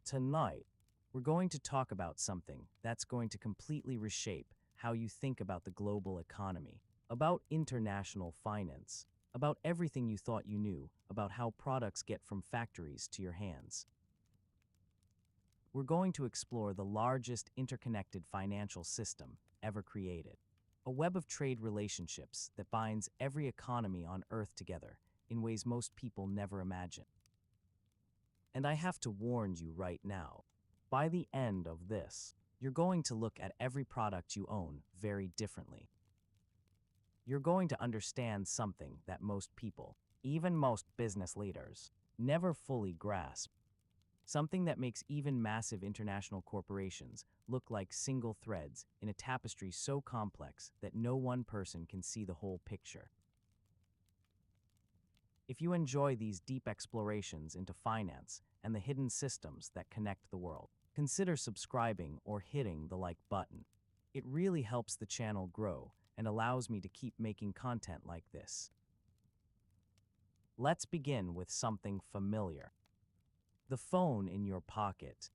Tonight, we're going to talk about something that's going to completely reshape how you think about the global economy, about international finance, about everything you thought you knew about how products get from factories to your hands. We're going to explore the largest interconnected financial system ever created, a web of trade relationships that binds every economy on Earth together in ways most people never imagine. And I have to warn you right now, by the end of this, you're going to look at every product you own very differently. You're going to understand something that most people, even most business leaders, never fully grasp. Something that makes even massive international corporations look like single threads in a tapestry so complex that no one person can see the whole picture. If you enjoy these deep explorations into finance and the hidden systems that connect the world, consider subscribing or hitting the like button. It really helps the channel grow and allows me to keep making content like this. Let's begin with something familiar. The phone in your pocket.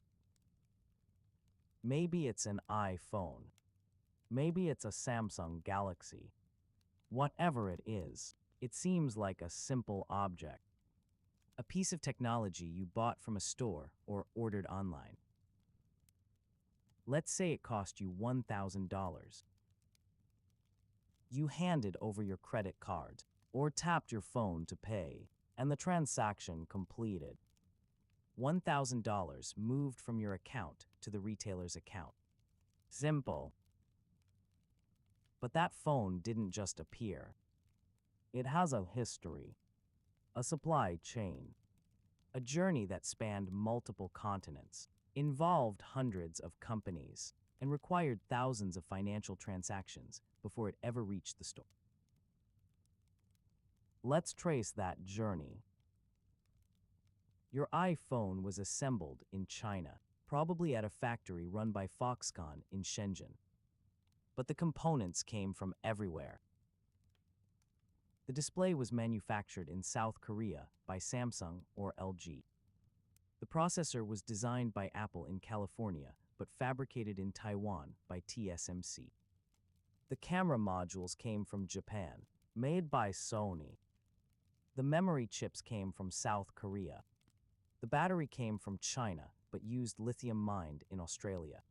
Maybe it's an iPhone. Maybe it's a Samsung Galaxy. Whatever it is, it seems like a simple object. A piece of technology you bought from a store or ordered online. Let's say it cost you $1,000. You handed over your credit card or tapped your phone to pay, and the transaction completed. $1,000 moved from your account to the retailer's account. Simple. But that phone didn't just appear. It has a history, a supply chain, a journey that spanned multiple continents, involved hundreds of companies, and required thousands of financial transactions before it ever reached the store. Let's trace that journey. Your iPhone was assembled in China, probably at a factory run by Foxconn in Shenzhen. But the components came from everywhere. The display was manufactured in South Korea by Samsung or LG. The processor was designed by Apple in California, but fabricated in Taiwan by TSMC. The camera modules came from Japan, made by Sony. The memory chips came from South Korea. The battery came from China, but used lithium mined in Australia.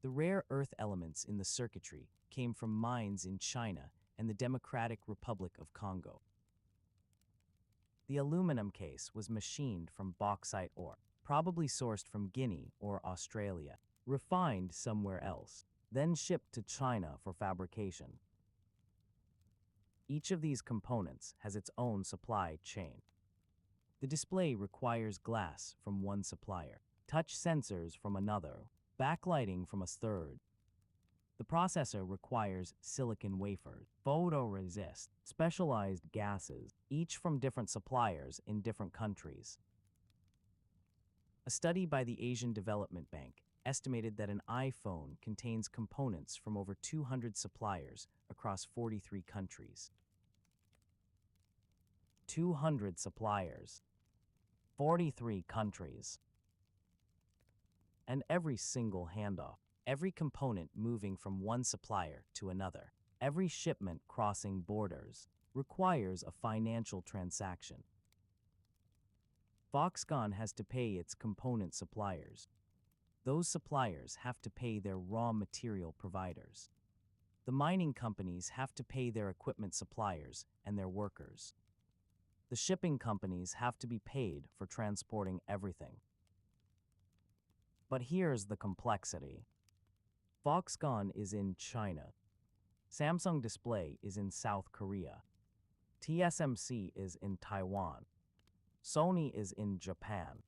The rare earth elements in the circuitry came from mines in China and the Democratic Republic of Congo. The aluminum case was machined from bauxite ore, probably sourced from Guinea or Australia, refined somewhere else, then shipped to China for fabrication. Each of these components has its own supply chain. The display requires glass from one supplier, touch sensors from another, backlighting from a third. The processor requires silicon wafers, photoresist, specialized gases, each from different suppliers in different countries. A study by the Asian Development Bank estimated that an iPhone contains components from over 200 suppliers across 43 countries. 200 suppliers, 43 countries. And every single handoff, every component moving from one supplier to another, every shipment crossing borders, requires a financial transaction. Foxconn has to pay its component suppliers. Those suppliers have to pay their raw material providers. The mining companies have to pay their equipment suppliers and their workers. The shipping companies have to be paid for transporting everything. But here's the complexity. Foxconn is in China. Samsung Display is in South Korea. TSMC is in Taiwan. Sony is in Japan.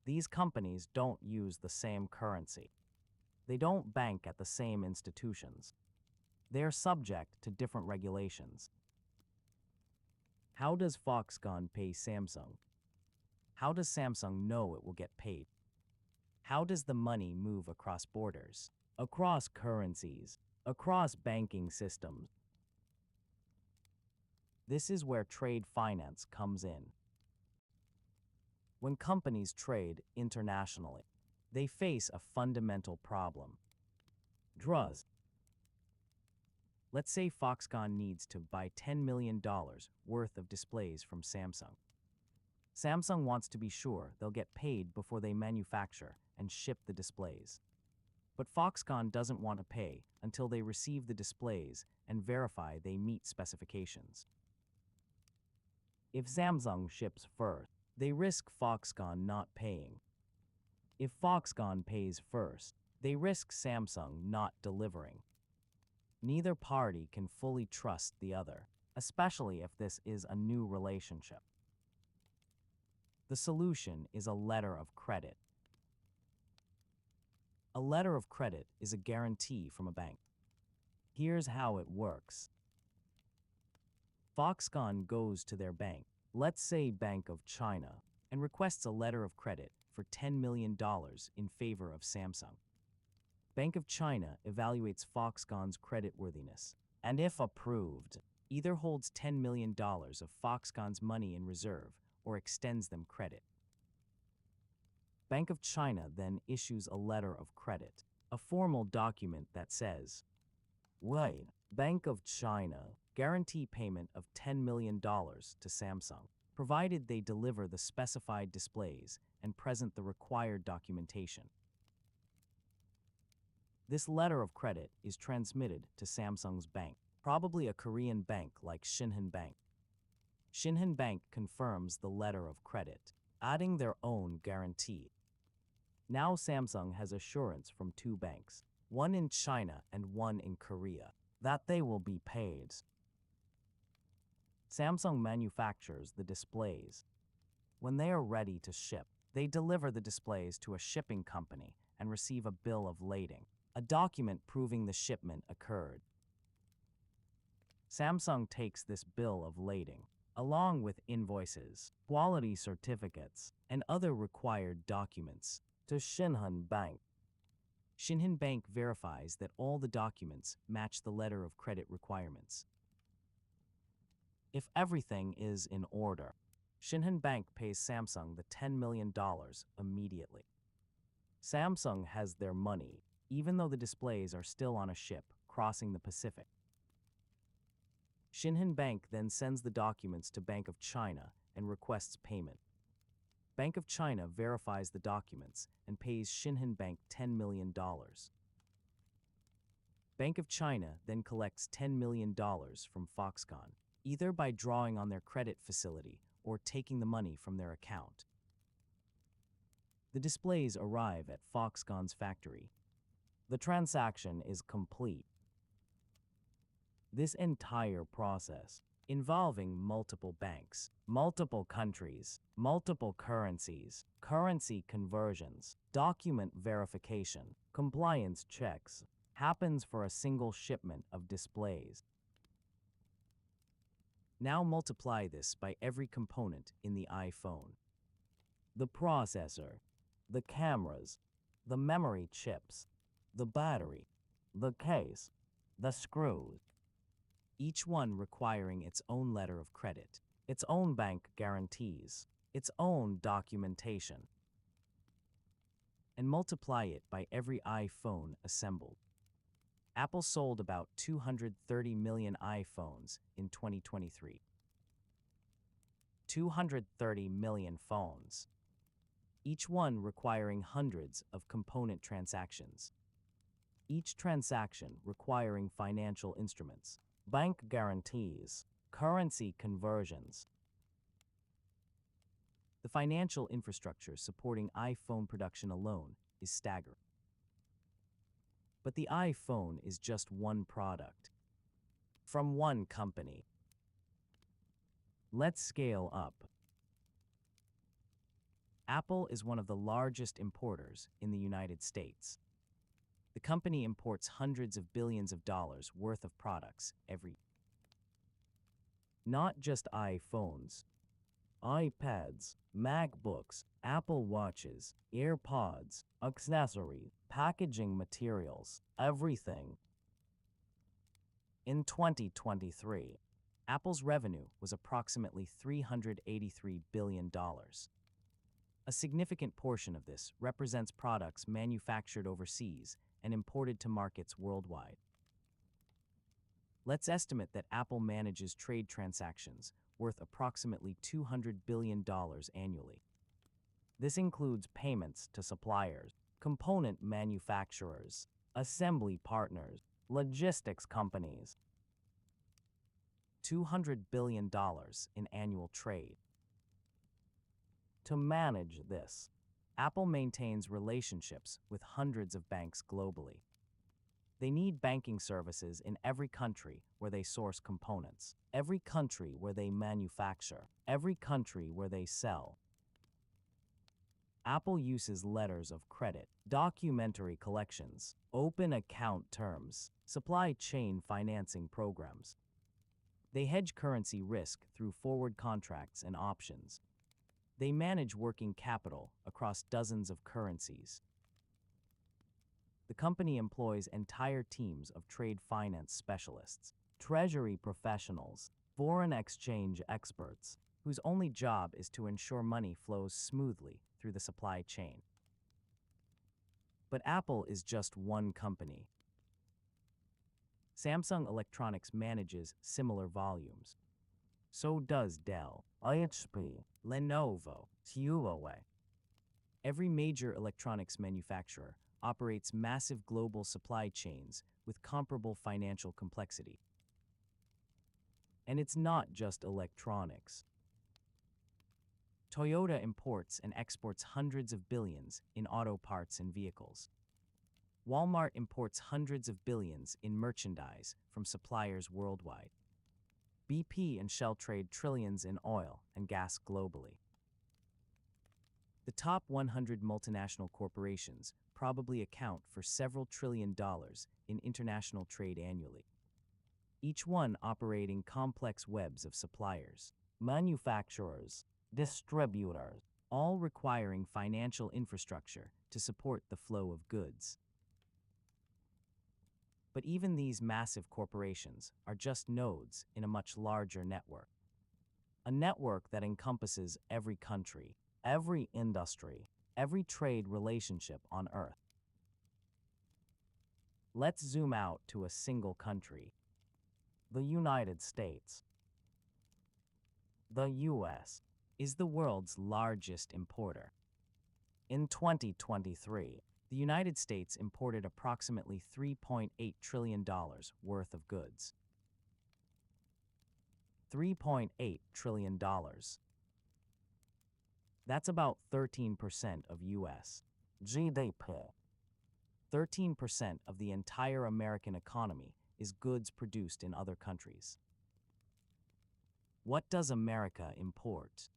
These companies don't use the same currency. They don't bank at the same institutions. They're subject to different regulations. How does Foxconn pay Samsung? How does Samsung know it will get paid? How does the money move across borders, across currencies, across banking systems? This is where trade finance comes in. When companies trade internationally, they face a fundamental problem. Draws. Let's say Foxconn needs to buy $10 million worth of displays from Samsung. Samsung wants to be sure they'll get paid before they manufacture and ship the displays. But Foxconn doesn't want to pay until they receive the displays and verify they meet specifications. If Samsung ships first, they risk Foxconn not paying. If Foxconn pays first, they risk Samsung not delivering. Neither party can fully trust the other, especially if this is a new relationship. The solution is a letter of credit. A letter of credit is a guarantee from a bank. Here's how it works. Foxconn goes to their bank, let's say Bank of China, and requests a letter of credit for $10 million in favor of Samsung. Bank of China evaluates Foxconn's creditworthiness, and if approved, either holds $10 million of Foxconn's money in reserve or extends them credit. Bank of China then issues a letter of credit, a formal document that says, "Wait, Bank of China guarantee payment of $10 million to Samsung, provided they deliver the specified displays and present the required documentation." This letter of credit is transmitted to Samsung's bank, probably a Korean bank like Shinhan Bank. Shinhan Bank confirms the letter of credit, adding their own guarantee. Now Samsung has assurance from two banks, one in China and one in Korea, that they will be paid. Samsung manufactures the displays. When they are ready to ship, they deliver the displays to a shipping company and receive a bill of lading, a document proving the shipment occurred. Samsung takes this bill of lading, along with invoices, quality certificates, and other required documents, to Shinhan Bank. Shinhan Bank verifies that all the documents match the letter of credit requirements. If everything is in order, Shinhan Bank pays Samsung the $10 million immediately. Samsung has their money, even though the displays are still on a ship crossing the Pacific. Shinhan Bank then sends the documents to Bank of China and requests payment. Bank of China verifies the documents and pays Shinhan Bank $10 million. Bank of China then collects $10 million from Foxconn, either by drawing on their credit facility or taking the money from their account. The displays arrive at Foxconn's factory. The transaction is complete. This entire process, involving multiple banks, multiple countries, multiple currencies, currency conversions, document verification, compliance checks, happens for a single shipment of displays. Now multiply this by every component in the iPhone. The processor, the cameras, the memory chips, the battery, the case, the screws, each one requiring its own letter of credit, its own bank guarantees, its own documentation, and multiply it by every iPhone assembled. Apple sold about 230 million iPhones in 2023. 230 million phones, each one requiring hundreds of component transactions, each transaction requiring financial instruments, bank guarantees, currency conversions. The financial infrastructure supporting iPhone production alone is staggering. But the iPhone is just one product, from one company. Let's scale up. Apple is one of the largest importers in the United States. The company imports hundreds of billions of dollars worth of products every year. Not just iPhones, iPads, MacBooks, Apple Watches, AirPods, accessories, packaging materials, everything. In 2023, Apple's revenue was approximately $383 billion. A significant portion of this represents products manufactured overseas and imported to markets worldwide. Let's estimate that Apple manages trade transactions worth approximately $200 billion annually. This includes payments to suppliers, component manufacturers, assembly partners, logistics companies. $200 billion in annual trade. To manage this, Apple maintains relationships with hundreds of banks globally. They need banking services in every country where they source components, every country where they manufacture, every country where they sell. Apple uses letters of credit, documentary collections, open account terms, supply chain financing programs. They hedge currency risk through forward contracts and options. They manage working capital across dozens of currencies. The company employs entire teams of trade finance specialists, treasury professionals, foreign exchange experts, whose only job is to ensure money flows smoothly through the supply chain. But Apple is just one company. Samsung Electronics manages similar volumes. So does Dell, HP, Lenovo, Huawei. Every major electronics manufacturer operates massive global supply chains with comparable financial complexity. And it's not just electronics. Toyota imports and exports hundreds of billions in auto parts and vehicles. Walmart imports hundreds of billions in merchandise from suppliers worldwide. BP and Shell trade trillions in oil and gas globally. The top 100 multinational corporations probably account for several $1 trillion in international trade annually. Each one operating complex webs of suppliers, manufacturers, distributors, all requiring financial infrastructure to support the flow of goods. But even these massive corporations are just nodes in a much larger network. A network that encompasses every country, every industry, every trade relationship on Earth. Let's zoom out to a single country, the United States. The U.S. is the world's largest importer. In 2023, the United States imported approximately $3.8 trillion worth of goods. $3.8 trillion. That's about 13% of U.S. GDP. 13% of the entire American economy is goods produced in other countries. What does America import?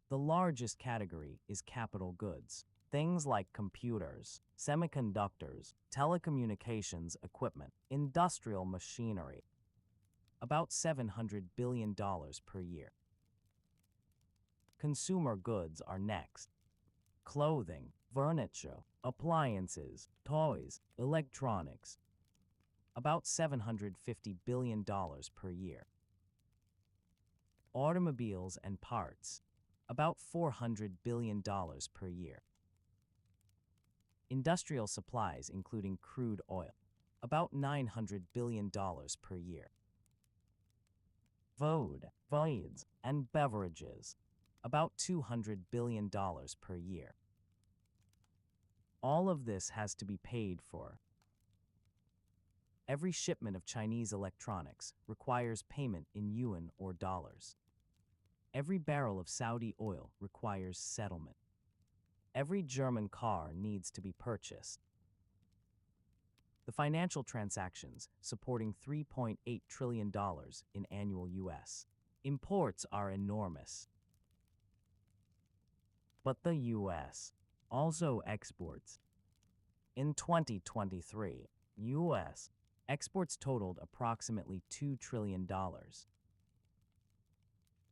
The largest category is capital goods. Things like computers, semiconductors, telecommunications equipment, industrial machinery. About $700 billion per year. Consumer goods are next. Clothing, furniture, appliances, toys, electronics. About $750 billion per year. Automobiles and parts. About $400 billion per year. Industrial supplies including crude oil, about $900 billion per year. Food, foods, and beverages, about $200 billion per year. All of this has to be paid for. Every shipment of Chinese electronics requires payment in yuan or dollars. Every barrel of Saudi oil requires settlement. Every German car needs to be purchased. The financial transactions supporting $3.8 trillion in annual U.S. imports are enormous. But the U.S. also exports. In 2023, U.S. exports totaled approximately $2 trillion.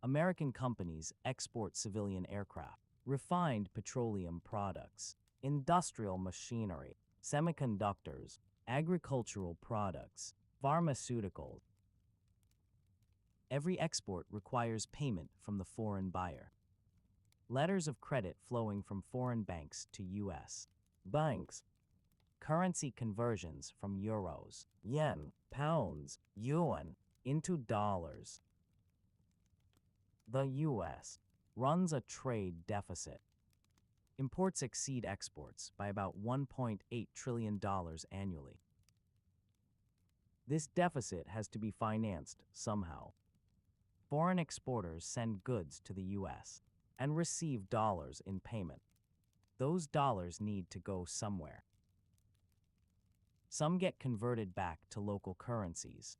American companies export civilian aircraft, refined petroleum products, industrial machinery, semiconductors, agricultural products, pharmaceuticals. Every export requires payment from the foreign buyer. letters of credit flowing from foreign banks to U.S. banks, currency conversions from euros, yen, pounds, yuan into dollars. The U.S. runs a trade deficit. Imports exceed exports by about $1.8 trillion annually. This deficit has to be financed somehow. Foreign exporters send goods to the U.S. and receive dollars in payment. Those dollars need to go somewhere. Some get converted back to local currencies,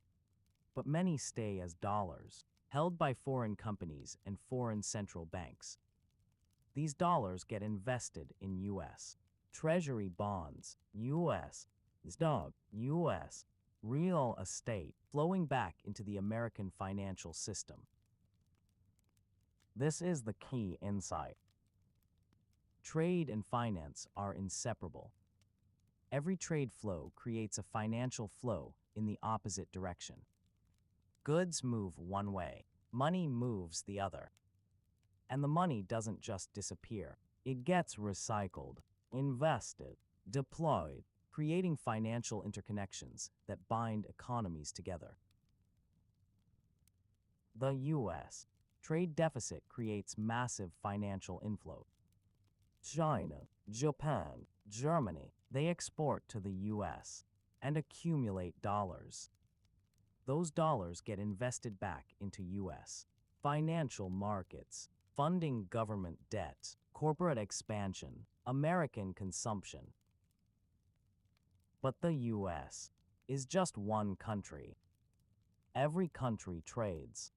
but many stay as dollars, held by foreign companies and foreign central banks. These dollars get invested in U.S. Treasury bonds, U.S. stock, U.S. real estate, flowing back into the American financial system. This is the key insight. Trade and finance are inseparable. Every trade flow creates a financial flow in the opposite direction. Goods move one way, money moves the other. And the money doesn't just disappear. It gets recycled, invested, deployed, creating financial interconnections that bind economies together. The U.S. trade deficit creates massive financial inflow. China, Japan, Germany, they export to the U.S. and accumulate dollars. Those dollars get invested back into U.S. financial markets, funding government debt, corporate expansion, American consumption. But the U.S. is just one country. Every country trades.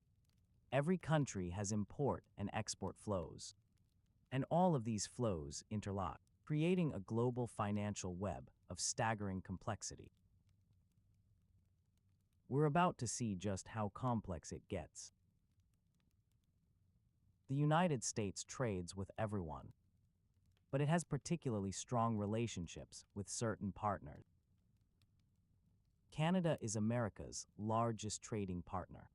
Every country has import and export flows. And all of these flows interlock, creating a global financial web of staggering complexity. We're about to see just how complex it gets. The United States trades with everyone, but it has particularly strong relationships with certain partners. Canada is America's largest trading partner.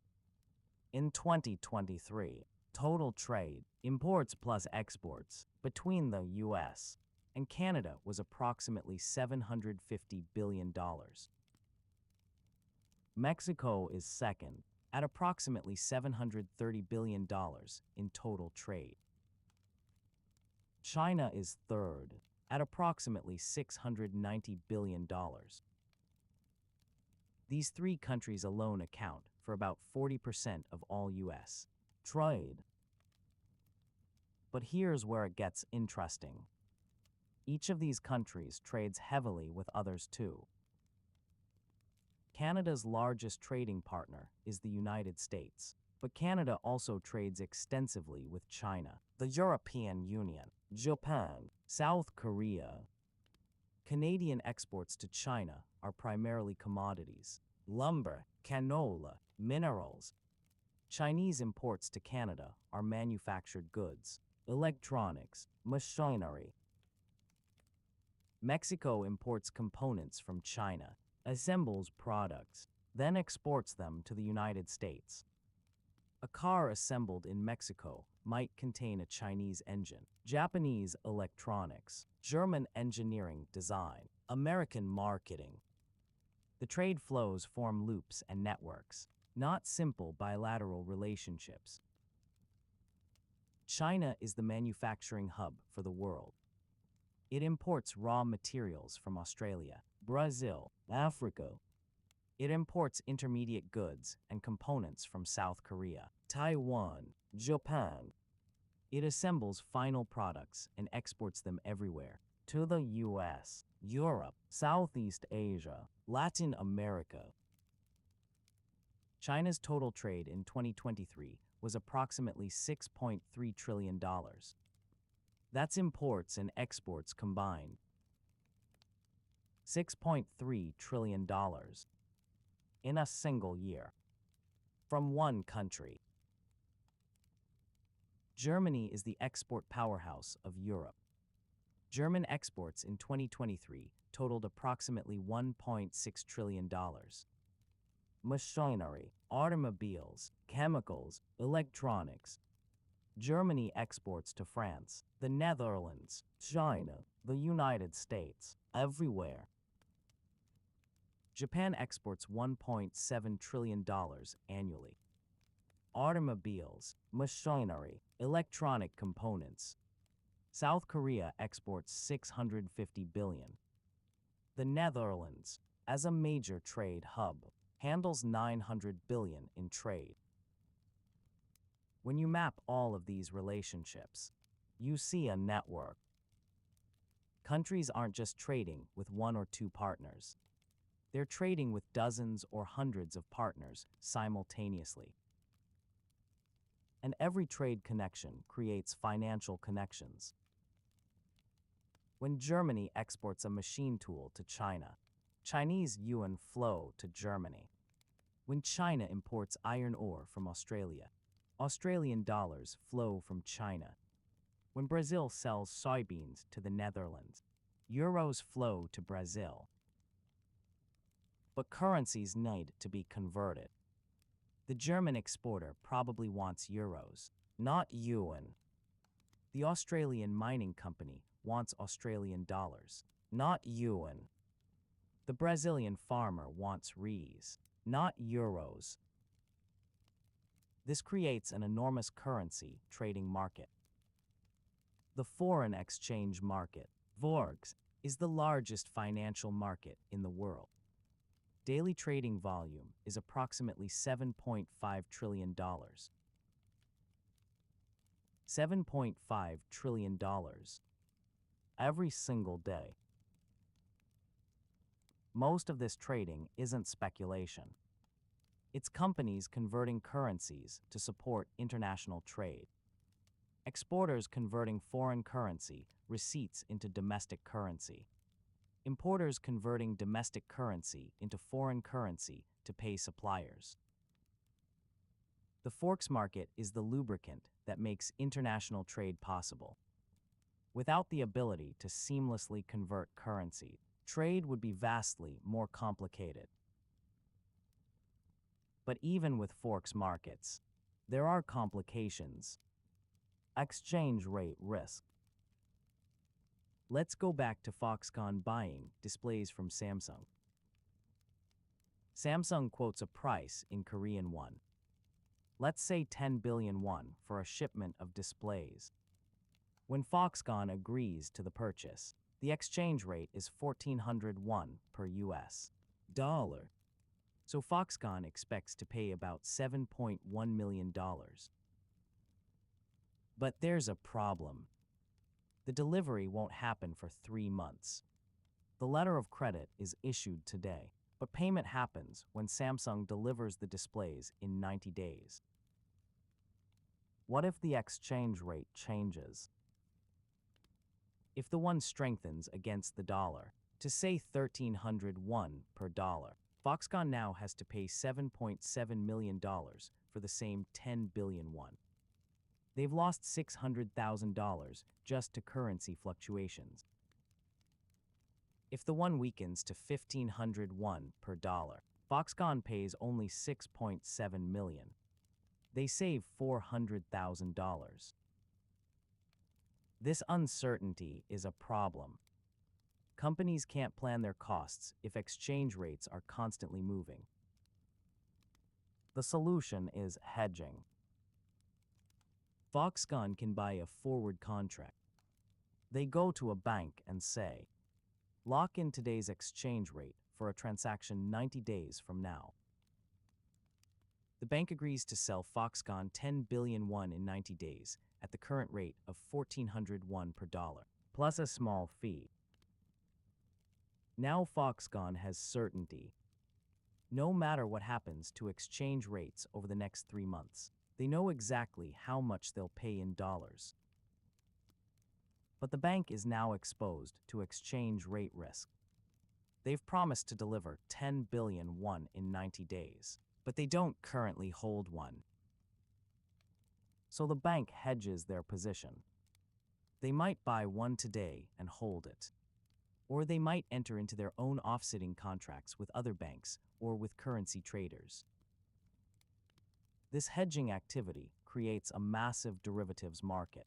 In 2023, total trade, imports plus exports, between the U.S. and Canada was approximately $750 billion. Mexico is second, at approximately $730 billion in total trade. China is third, at approximately $690 billion. These three countries alone account for about 40% of all U.S. trade. But here's where it gets interesting. Each of these countries trades heavily with others too. Canada's largest trading partner is the United States, but Canada also trades extensively with China, the European Union, Japan, South Korea. Canadian exports to China are primarily commodities, lumber, canola, minerals. Chinese imports to Canada are manufactured goods, electronics, machinery. Mexico imports components from China, assembles products, then exports them to the United States. A car assembled in Mexico might contain a Chinese engine, Japanese electronics, German engineering design, American marketing. The trade flows form loops and networks, not simple bilateral relationships. China is the manufacturing hub for the world. It imports raw materials from Australia, Brazil, Africa. It imports intermediate goods and components from South Korea, Taiwan, Japan. It assembles final products and exports them everywhere, to the U.S., Europe, Southeast Asia, Latin America. China's total trade in 2023 was approximately $6.3 trillion. That's imports and exports combined. $6.3 trillion in a single year from one country. Germany is the export powerhouse of Europe. German exports in 2023 totaled approximately $1.6 trillion. Machinery, automobiles, chemicals, electronics. Germany exports to France, the Netherlands, China, the United States, everywhere. Japan exports $1.7 trillion annually. Automobiles, machinery, electronic components. South Korea exports $650 billion. The Netherlands, as a major trade hub, handles $900 billion in trade. When you map all of these relationships, you see a network. Countries aren't just trading with one or two partners. They're trading with dozens or hundreds of partners simultaneously. And every trade connection creates financial connections. When Germany exports a machine tool to China, Chinese yuan flow to Germany. When China imports iron ore from Australia, Australian dollars flow from China. When Brazil sells soybeans to the Netherlands, euros flow to Brazil. But currencies need to be converted. The German exporter probably wants euros, not yuan. The Australian mining company wants Australian dollars, not yuan. The Brazilian farmer wants reais, not euros. This creates an enormous currency trading market. The foreign exchange market, (Forex), is the largest financial market in the world. Daily trading volume is approximately $7.5 trillion. $7.5 trillion every single day. Most of this trading isn't speculation. It's companies converting currencies to support international trade. Exporters converting foreign currency receipts into domestic currency. Importers converting domestic currency into foreign currency to pay suppliers. The forex market is the lubricant that makes international trade possible. Without the ability to seamlessly convert currency, trade would be vastly more complicated. But even with forex markets, there are complications. Exchange rate risk. Let's go back to Foxconn buying displays from Samsung. Samsung quotes a price in Korean won. Let's say 10 billion won for a shipment of displays. When Foxconn agrees to the purchase, the exchange rate is 1,400 won per US dollar. So Foxconn expects to pay about $7.1 million. But there's a problem. The delivery won't happen for 3 months. The letter of credit is issued today, but payment happens when Samsung delivers the displays in 90 days. What if the exchange rate changes? If the won strengthens against the dollar, to say 1,300 won per dollar, Foxconn now has to pay $7.7 million for the same 10 billion won. They've lost $600,000 just to currency fluctuations. If the won weakens to 1,500 won per dollar, Foxconn pays only $6.7 million. They save $400,000. This uncertainty is a problem. Companies can't plan their costs if exchange rates are constantly moving. The solution is hedging. Foxconn can buy a forward contract. They go to a bank and say, lock in today's exchange rate for a transaction 90 days from now. The bank agrees to sell Foxconn 10 billion won in 90 days at the current rate of 1,400 won per dollar, plus a small fee. Now Foxconn has certainty. No matter what happens to exchange rates over the next 3 months, they know exactly how much they'll pay in dollars. But the bank is now exposed to exchange rate risk. They've promised to deliver 10 billion won in 90 days, but they don't currently hold one. So the bank hedges their position. They might buy one today and hold it. Or they might enter into their own offsetting contracts with other banks or with currency traders. This hedging activity creates a massive derivatives market.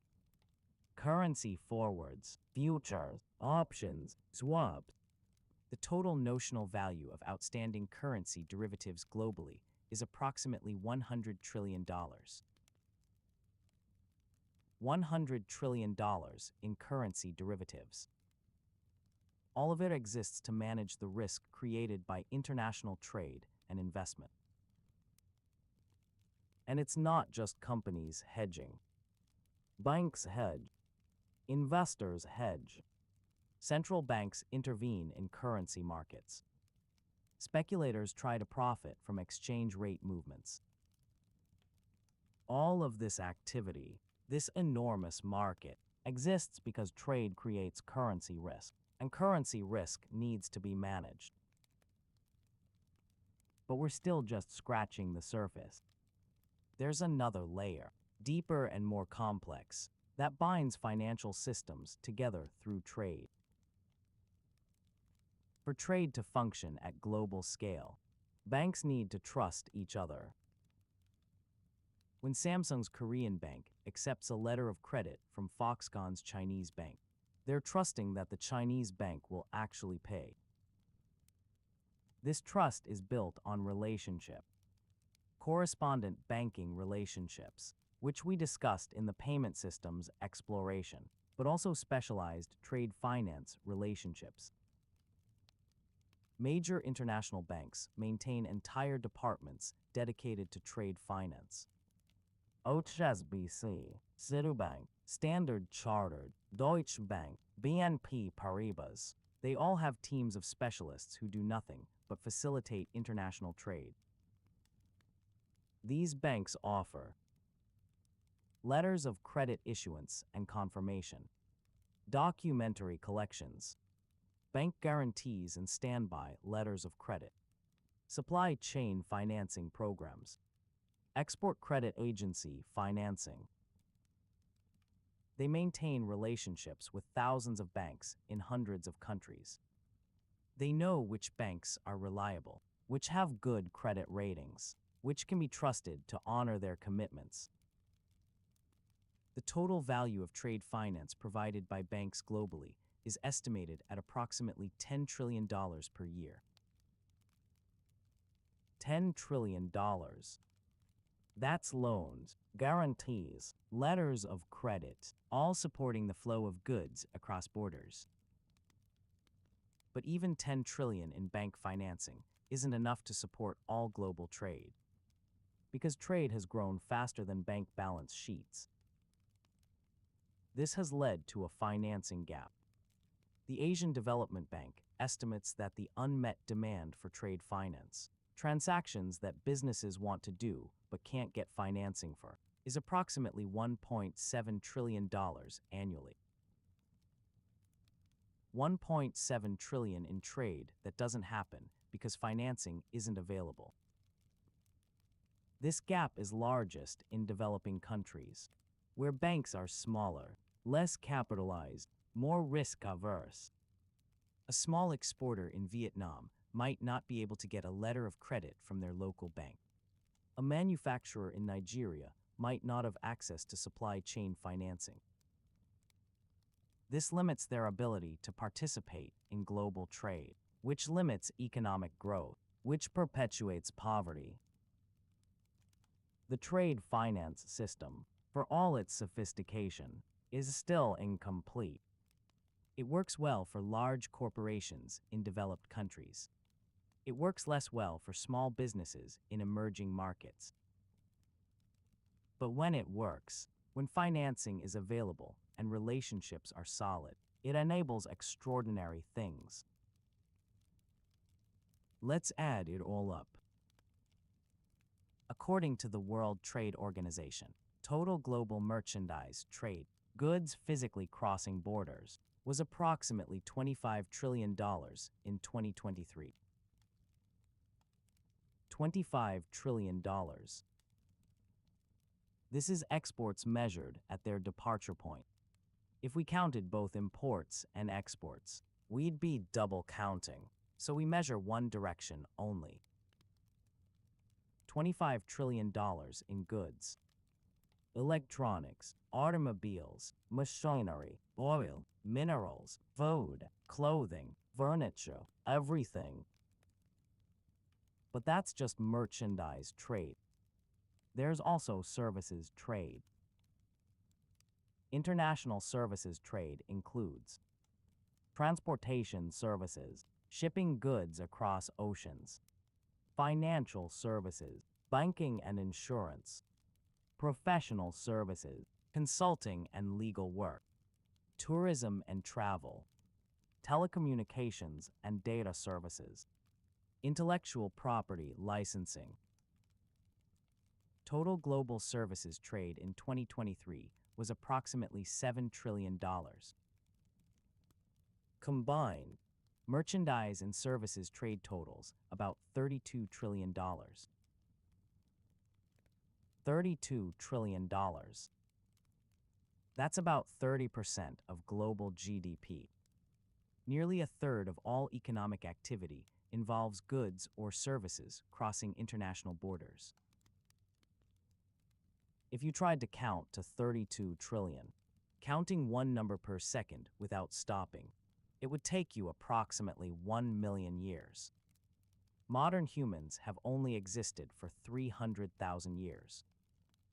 Currency forwards, futures, options, swaps. The total notional value of outstanding currency derivatives globally is approximately $100 trillion. $100 trillion in currency derivatives. All of it exists to manage the risk created by international trade and investment. And it's not just companies hedging. Banks hedge. Investors hedge. Central banks intervene in currency markets. Speculators try to profit from exchange rate movements. All of this activity, this enormous market, exists because trade creates currency risk, and currency risk needs to be managed. But we're still just scratching the surface. There's another layer, deeper and more complex, that binds financial systems together through trade. For trade to function at global scale, banks need to trust each other. When Samsung's Korean bank accepts a letter of credit from Foxconn's Chinese bank, they're trusting that the Chinese bank will actually pay. This trust is built on relationship, correspondent banking relationships, which we discussed in the payment systems exploration, but also specialized trade finance relationships. Major international banks maintain entire departments dedicated to trade finance. HSBC, Citibank, Standard Chartered, Deutsche Bank, BNP Paribas, they all have teams of specialists who do nothing but facilitate international trade. These banks offer letters of credit issuance and confirmation, documentary collections, bank guarantees and standby letters of credit, supply chain financing programs, export credit agency financing. They maintain relationships with thousands of banks in hundreds of countries. They know which banks are reliable, which have good credit ratings, which can be trusted to honor their commitments. The total value of trade finance provided by banks globally is estimated at approximately $10 trillion per year. $10 trillion. That's loans, guarantees, letters of credit, all supporting the flow of goods across borders. But even $10 trillion in bank financing isn't enough to support all global trade, because trade has grown faster than bank balance sheets. This has led to a financing gap. The Asian Development Bank estimates that the unmet demand for trade finance, transactions that businesses want to do but can't get financing for, is approximately $1.7 trillion annually. $1.7 trillion in trade that doesn't happen because financing isn't available. This gap is largest in developing countries, where banks are smaller, less capitalized, more risk-averse. A small exporter in Vietnam might not be able to get a letter of credit from their local bank. A manufacturer in Nigeria might not have access to supply chain financing. This limits their ability to participate in global trade, which limits economic growth, which perpetuates poverty. The trade finance system, for all its sophistication, is still incomplete. It works well for large corporations in developed countries. It works less well for small businesses in emerging markets. But when it works, when financing is available and relationships are solid, it enables extraordinary things. Let's add it all up. According to the World Trade Organization, total global merchandise trade, goods physically crossing borders, was approximately $25 trillion in 2023. $25 trillion. This is exports measured at their departure point. If we counted both imports and exports, we'd be double counting, so we measure one direction only. $25 trillion in goods. electronics, automobiles, machinery, oil, minerals, food, clothing, furniture, everything. But that's just merchandise trade. There's also services trade. International services trade includes transportation services, shipping goods across oceans, financial services, banking and insurance, professional services, consulting and legal work, tourism and travel, telecommunications and data services, intellectual property licensing. Total global services trade in 2023 was approximately $7 trillion. Combined, merchandise and services trade totals about $32 trillion. $32 trillion. That's about 30% of global GDP. Nearly a third of all economic activity involves goods or services crossing international borders. If you tried to count to 32 trillion, counting one number per second without stopping, it would take you approximately 1 million years. Modern humans have only existed for 300,000 years.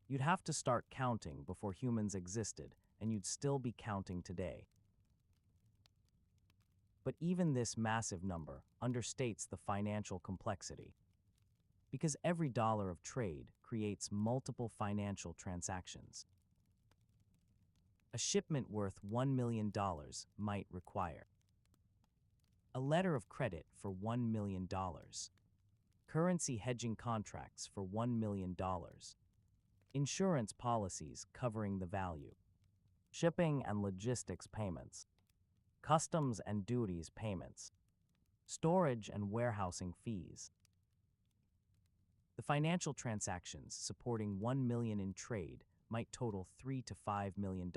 You'd have to start counting before humans existed, and you'd still be counting today. But even this massive number understates the financial complexity. Because every dollar of trade creates multiple financial transactions. A shipment worth $1 million might require a letter of credit for $1 million, currency hedging contracts for $1 million, insurance policies covering the value, shipping and logistics payments, customs and duties payments, storage and warehousing fees. The financial transactions supporting 1 million in trade might total $3 to $5 million.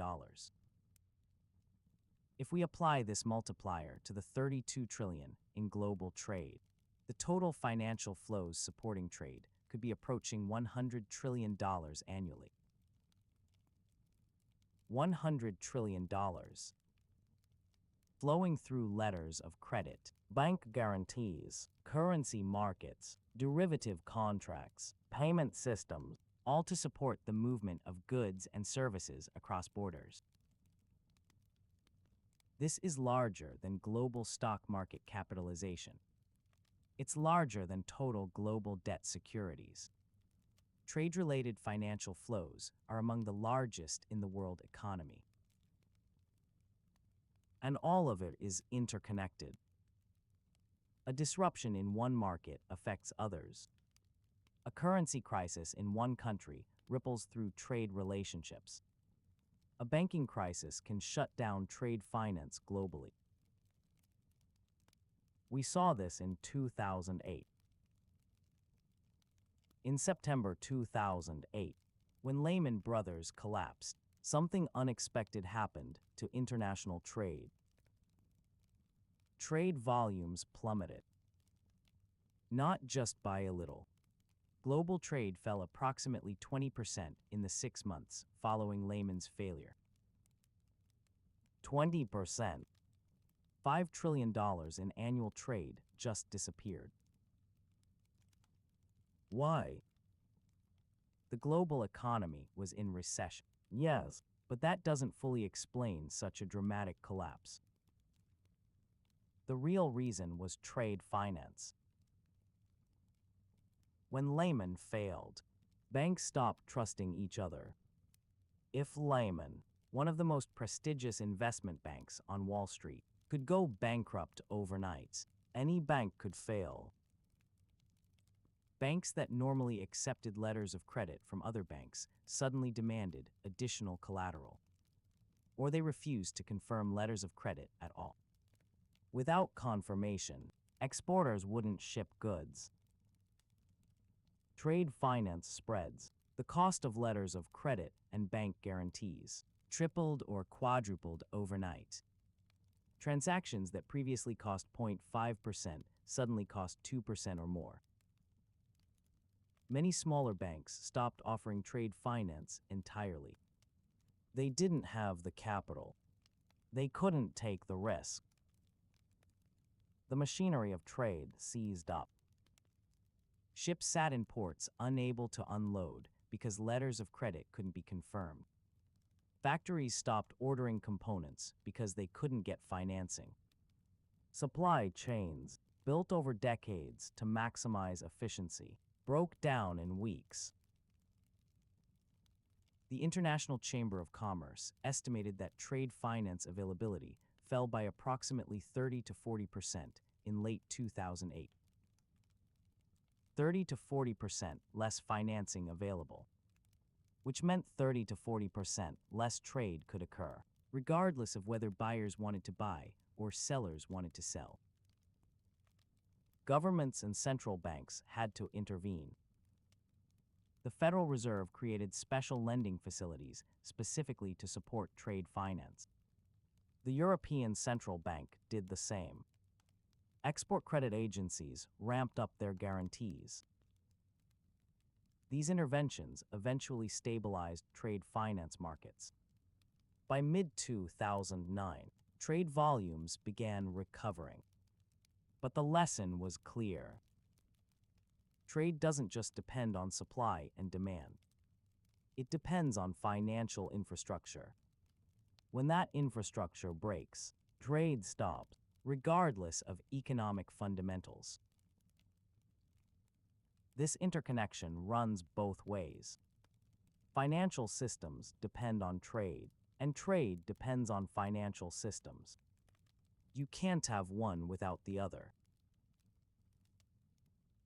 If we apply this multiplier to the 32 trillion in global trade, the total financial flows supporting trade could be approaching $100 trillion annually. $100 trillion. Flowing through letters of credit, bank guarantees, currency markets, derivative contracts, payment systems, all to support the movement of goods and services across borders. This is larger than global stock market capitalization. It's larger than total global debt securities. Trade-related financial flows are among the largest in the world economy. And all of it is interconnected. A disruption in one market affects others. A currency crisis in one country ripples through trade relationships. A banking crisis can shut down trade finance globally. We saw this in 2008. In September 2008, when Lehman Brothers collapsed, something unexpected happened to international trade. Trade volumes plummeted. Not just by a little. Global trade fell approximately 20% in the 6 months following Lehman's failure. 20%. $5 trillion in annual trade just disappeared. Why? The global economy was in recession. Yes, but that doesn't fully explain such a dramatic collapse. The real reason was trade finance. When Lehman failed, banks stopped trusting each other. If Lehman, one of the most prestigious investment banks on Wall Street, could go bankrupt overnight, any bank could fail. Banks that normally accepted letters of credit from other banks suddenly demanded additional collateral, or they refused to confirm letters of credit at all. Without confirmation, exporters wouldn't ship goods. Trade finance spreads. The cost of letters of credit and bank guarantees tripled or quadrupled overnight. Transactions that previously cost 0.5% suddenly cost 2% or more. Many smaller banks stopped offering trade finance entirely. They didn't have the capital. They couldn't take the risk. The machinery of trade seized up. Ships sat in ports unable to unload because letters of credit couldn't be confirmed. Factories stopped ordering components because they couldn't get financing. Supply chains, built over decades to maximize efficiency, broke down in weeks. The International Chamber of Commerce estimated that trade finance availability fell by approximately 30 to 40% in late 2008. 30 to 40% less financing available, which meant 30 to 40% less trade could occur, regardless of whether buyers wanted to buy or sellers wanted to sell. Governments and central banks had to intervene. The Federal Reserve created special lending facilities specifically to support trade finance. The European Central Bank did the same. Export credit agencies ramped up their guarantees. These interventions eventually stabilized trade finance markets. By mid-2009, trade volumes began recovering. But the lesson was clear. Trade doesn't just depend on supply and demand. It depends on financial infrastructure. When that infrastructure breaks, trade stops, regardless of economic fundamentals. This interconnection runs both ways. Financial systems depend on trade, and trade depends on financial systems. You can't have one without the other.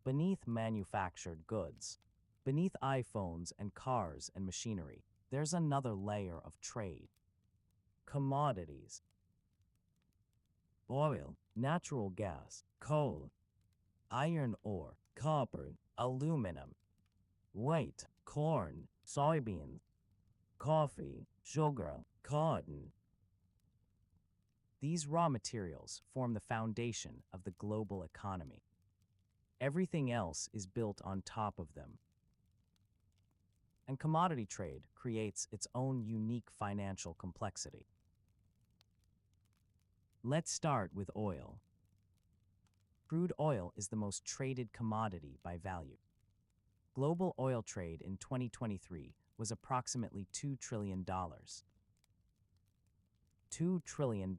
Beneath manufactured goods, beneath iPhones and cars and machinery, there's another layer of trade. Commodities. Oil, natural gas, coal, iron ore, copper, aluminum, wheat, corn, soybeans, coffee, sugar, cotton. These raw materials form the foundation of the global economy. Everything else is built on top of them. And commodity trade creates its own unique financial complexity. Let's start with oil. Crude oil is the most traded commodity by value. Global oil trade in 2023 was approximately $2 trillion. $2 trillion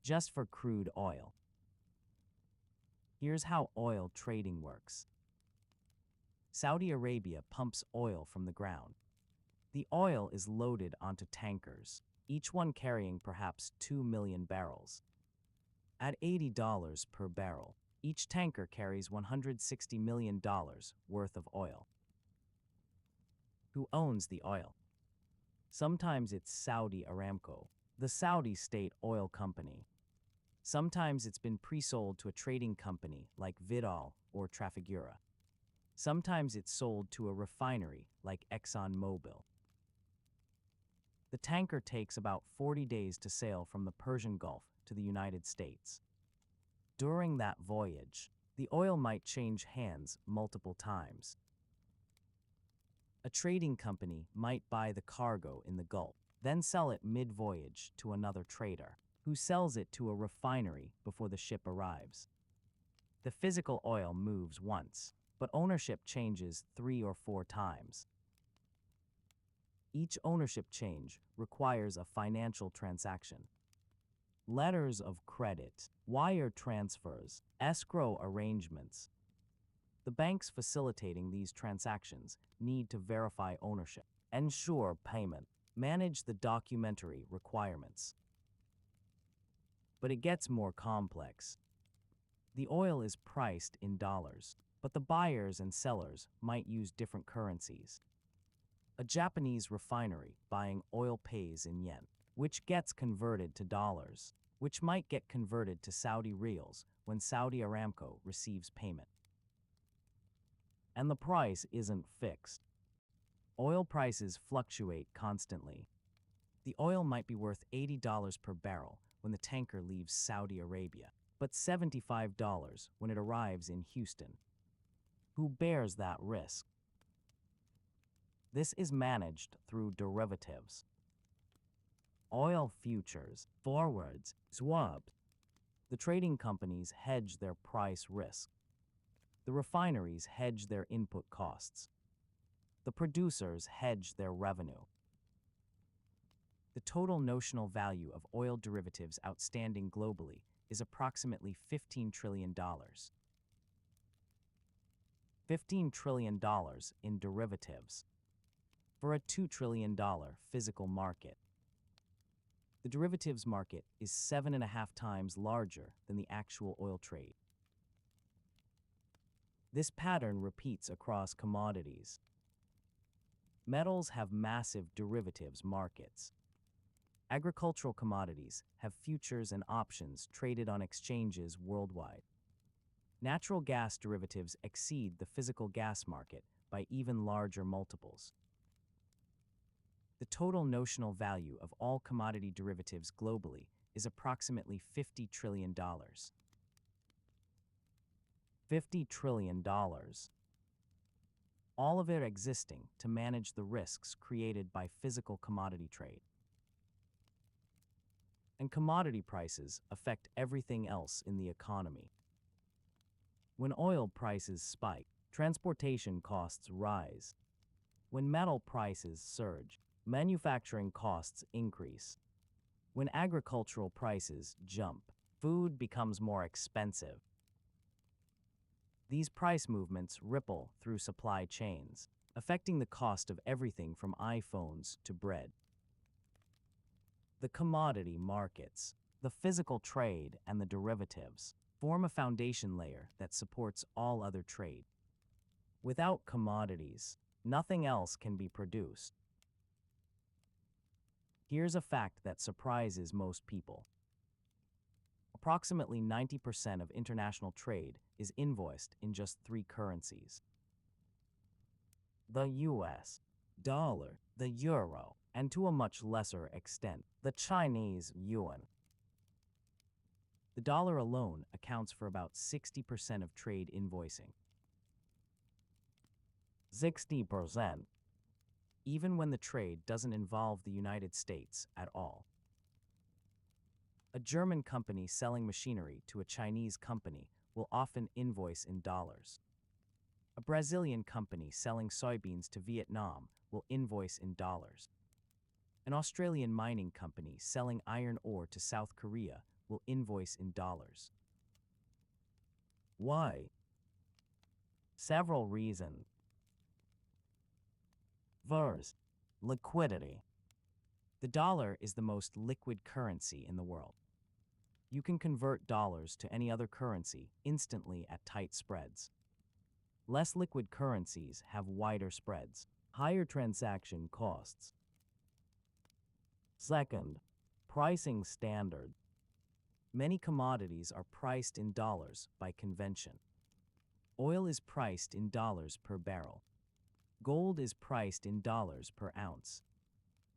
just for crude oil. Here's how oil trading works. Saudi Arabia pumps oil from the ground. The oil is loaded onto tankers, each one carrying perhaps 2 million barrels. At $80 per barrel, each tanker carries $160 million worth of oil. Who owns the oil? Sometimes it's Saudi Aramco, the Saudi state oil company. Sometimes it's been pre-sold to a trading company like Vitol or Trafigura. Sometimes it's sold to a refinery like ExxonMobil. The tanker takes about 40 days to sail from the Persian Gulf to the United States. During that voyage, the oil might change hands multiple times. A trading company might buy the cargo in the Gulf, then sell it mid-voyage to another trader, who sells it to a refinery before the ship arrives. The physical oil moves once, but ownership changes 3 or 4 times. Each ownership change requires a financial transaction. Letters of credit, wire transfers, escrow arrangements. The banks facilitating these transactions need to verify ownership, ensure payment, manage the documentary requirements. But it gets more complex. The oil is priced in dollars, but the buyers and sellers might use different currencies. A Japanese refinery buying oil pays in yen, which gets converted to dollars, which might get converted to Saudi riyals when Saudi Aramco receives payment. And the price isn't fixed. Oil prices fluctuate constantly. The oil might be worth $80 per barrel when the tanker leaves Saudi Arabia, but $75 when it arrives in Houston. Who bears that risk? This is managed through derivatives. Oil futures, forwards, swaps. The trading companies hedge their price risk. The refineries hedge their input costs. The producers hedge their revenue. The total notional value of oil derivatives outstanding globally is approximately $15 trillion. $15 trillion in derivatives for a $2 trillion physical market. The derivatives market is 7.5 times larger than the actual oil trade. This pattern repeats across commodities. Metals have massive derivatives markets. Agricultural commodities have futures and options traded on exchanges worldwide. Natural gas derivatives exceed the physical gas market by even larger multiples. The total notional value of all commodity derivatives globally is approximately $50 trillion. $50 trillion. All of it existing to manage the risks created by physical commodity trade. And commodity prices affect everything else in the economy. When oil prices spike, transportation costs rise. When metal prices surge, manufacturing costs increase. When agricultural prices jump, food becomes more expensive. These price movements ripple through supply chains, affecting the cost of everything from iPhones to bread. The commodity markets, the physical trade, and the derivatives form a foundation layer that supports all other trade. Without commodities, nothing else can be produced. Here's a fact that surprises most people. Approximately 90% of international trade is invoiced in just 3 currencies: the US dollar, the euro, and to a much lesser extent, the Chinese yuan. The dollar alone accounts for about 60% of trade invoicing. 60%, even when the trade doesn't involve the United States at all. A German company selling machinery to a Chinese company will often invoice in dollars. A Brazilian company selling soybeans to Vietnam will invoice in dollars. An Australian mining company selling iron ore to South Korea will invoice in dollars. Why? Several reasons. First, liquidity. The dollar is the most liquid currency in the world. You can convert dollars to any other currency instantly at tight spreads. Less liquid currencies have wider spreads, higher transaction costs. Second, pricing standard. Many commodities are priced in dollars by convention. Oil is priced in dollars per barrel. Gold is priced in dollars per ounce.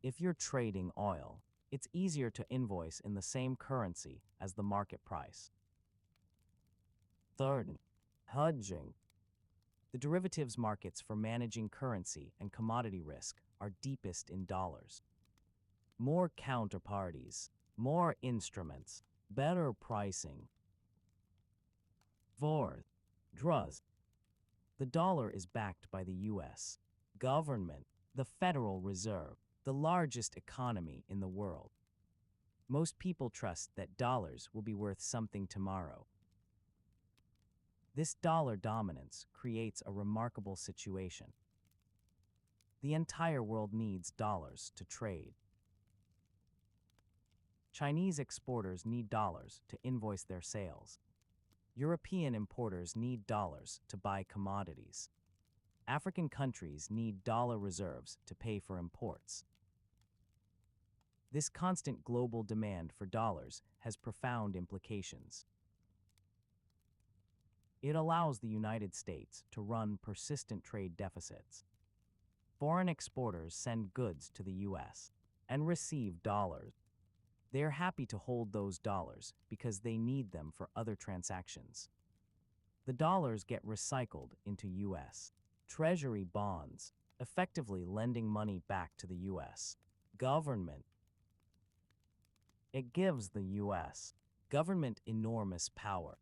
If you're trading oil, it's easier to invoice in the same currency as the market price. Third, hedging. The derivatives markets for managing currency and commodity risk are deepest in dollars. More counterparties, more instruments, better pricing. Fourth, trust. The dollar is backed by the U.S. government, the Federal Reserve, the largest economy in the world. Most people trust that dollars will be worth something tomorrow. This dollar dominance creates a remarkable situation. The entire world needs dollars to trade. Chinese exporters need dollars to invoice their sales. European importers need dollars to buy commodities. African countries need dollar reserves to pay for imports. This constant global demand for dollars has profound implications. It allows the United States to run persistent trade deficits. Foreign exporters send goods to the U.S. and receive dollars. They are happy to hold those dollars because they need them for other transactions. The dollars get recycled into U.S. Treasury bonds, effectively lending money back to the U.S. government. It gives the U.S. government enormous power.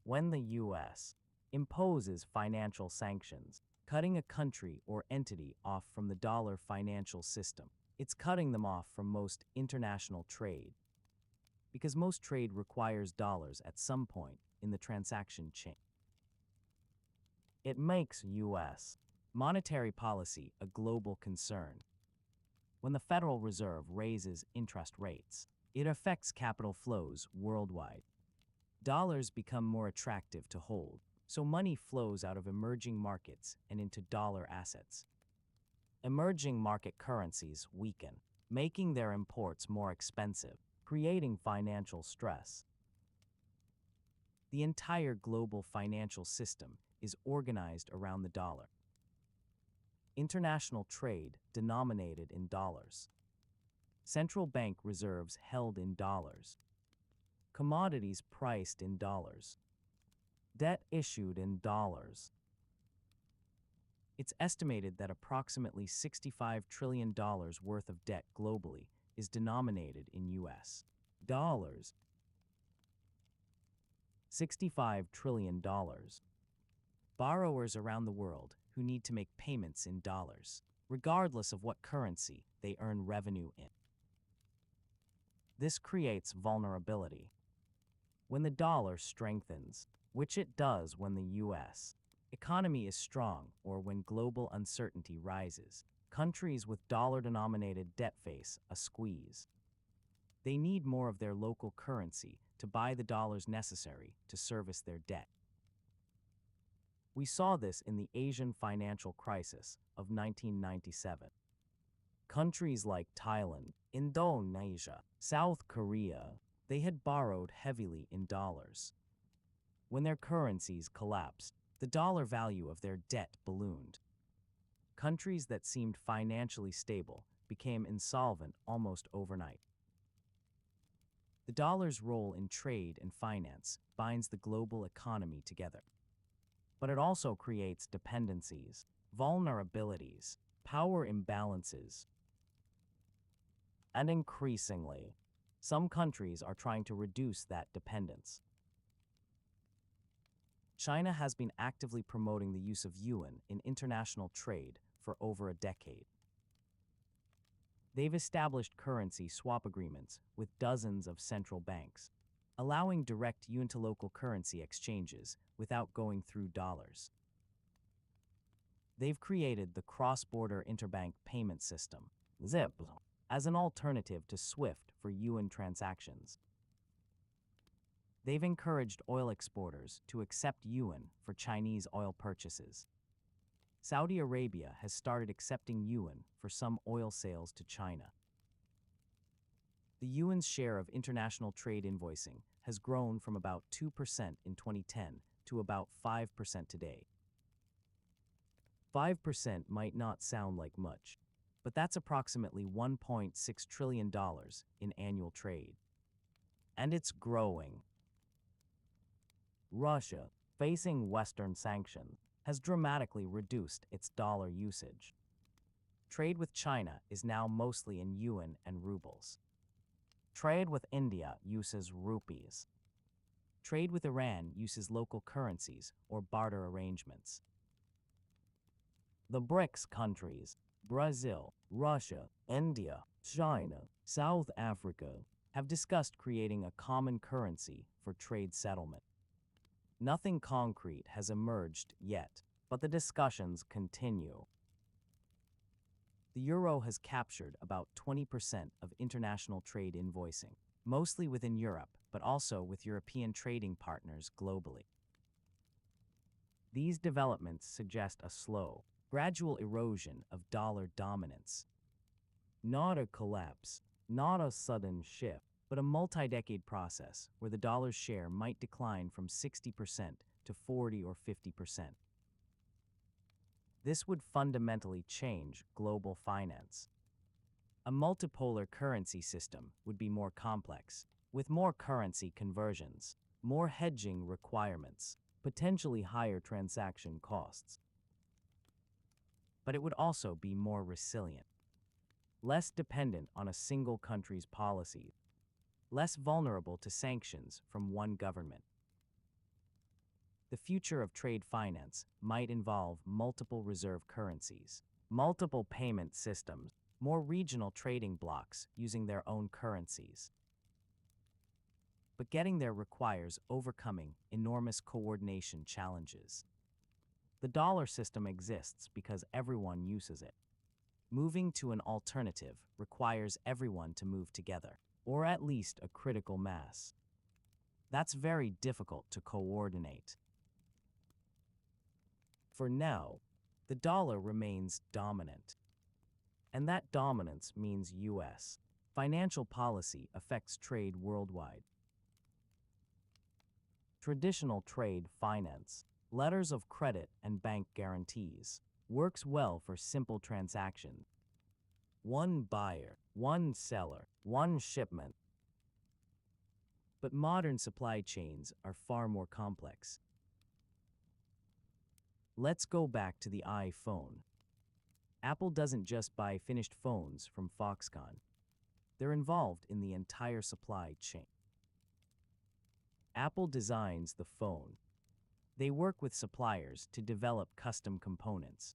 When the U.S. imposes financial sanctions, cutting a country or entity off from the dollar financial system, it's cutting them off from most international trade, because most trade requires dollars at some point in the transaction chain. It makes U.S. monetary policy a global concern. When the Federal Reserve raises interest rates, it affects capital flows worldwide. Dollars become more attractive to hold, so money flows out of emerging markets and into dollar assets. Emerging market currencies weaken, making their imports more expensive, creating financial stress. The entire global financial system is organized around the dollar. International trade denominated in dollars. Central bank reserves held in dollars. Commodities priced in dollars. Debt issued in dollars. It's estimated that approximately $65 trillion worth of debt globally is denominated in U.S. dollars. $65 trillion. Borrowers around the world who need to make payments in dollars, regardless of what currency they earn revenue in. This creates vulnerability. When the dollar strengthens, which it does when the U.S. economy is strong or when global uncertainty rises, countries with dollar-denominated debt face a squeeze. They need more of their local currency to buy the dollars necessary to service their debt. We saw this in the Asian financial crisis of 1997. Countries like Thailand, Indonesia, South Korea, they had borrowed heavily in dollars. When their currencies collapsed, the dollar value of their debt ballooned. Countries that seemed financially stable became insolvent almost overnight. The dollar's role in trade and finance binds the global economy together. But it also creates dependencies, vulnerabilities, power imbalances. And increasingly, some countries are trying to reduce that dependence. China has been actively promoting the use of yuan in international trade for over a decade. They've established currency swap agreements with dozens of central banks, allowing direct yuan to local currency exchanges without going through dollars. They've created the cross-border interbank payment system, ZIP, as an alternative to SWIFT for yuan transactions. They've encouraged oil exporters to accept yuan for Chinese oil purchases. Saudi Arabia has started accepting yuan for some oil sales to China. The yuan's share of international trade invoicing has grown from about 2% in 2010 to about 5% today. 5% might not sound like much, but that's approximately $1.6 trillion in annual trade. And it's growing. Russia, facing Western sanctions, has dramatically reduced its dollar usage. Trade with China is now mostly in yuan and rubles. Trade with India uses rupees. Trade with Iran uses local currencies or barter arrangements. The BRICS countries, Brazil, Russia, India, China, South Africa, have discussed creating a common currency for trade settlement. Nothing concrete has emerged yet, but the discussions continue. The euro has captured about 20% of international trade invoicing, mostly within Europe, but also with European trading partners globally. These developments suggest a slow, gradual erosion of dollar dominance. Not a collapse, not a sudden shift, but a multi-decade process where the dollar's share might decline from 60% to 40 or 50%. This would fundamentally change global finance. A multipolar currency system would be more complex, with more currency conversions, more hedging requirements, potentially higher transaction costs. But it would also be more resilient, less dependent on a single country's policies, less vulnerable to sanctions from one government. The future of trade finance might involve multiple reserve currencies, multiple payment systems, more regional trading blocs using their own currencies. But getting there requires overcoming enormous coordination challenges. The dollar system exists because everyone uses it. Moving to an alternative requires everyone to move together, or at least a critical mass. That's very difficult to coordinate. For now, the dollar remains dominant. And that dominance means U.S. financial policy affects trade worldwide. Traditional trade finance, letters of credit and bank guarantees, works well for simple transactions. One buyer, one seller, one shipment. But modern supply chains are far more complex. Let's go back to the iPhone. Apple doesn't just buy finished phones from Foxconn. They're involved in the entire supply chain. Apple designs the phone. They work with suppliers to develop custom components.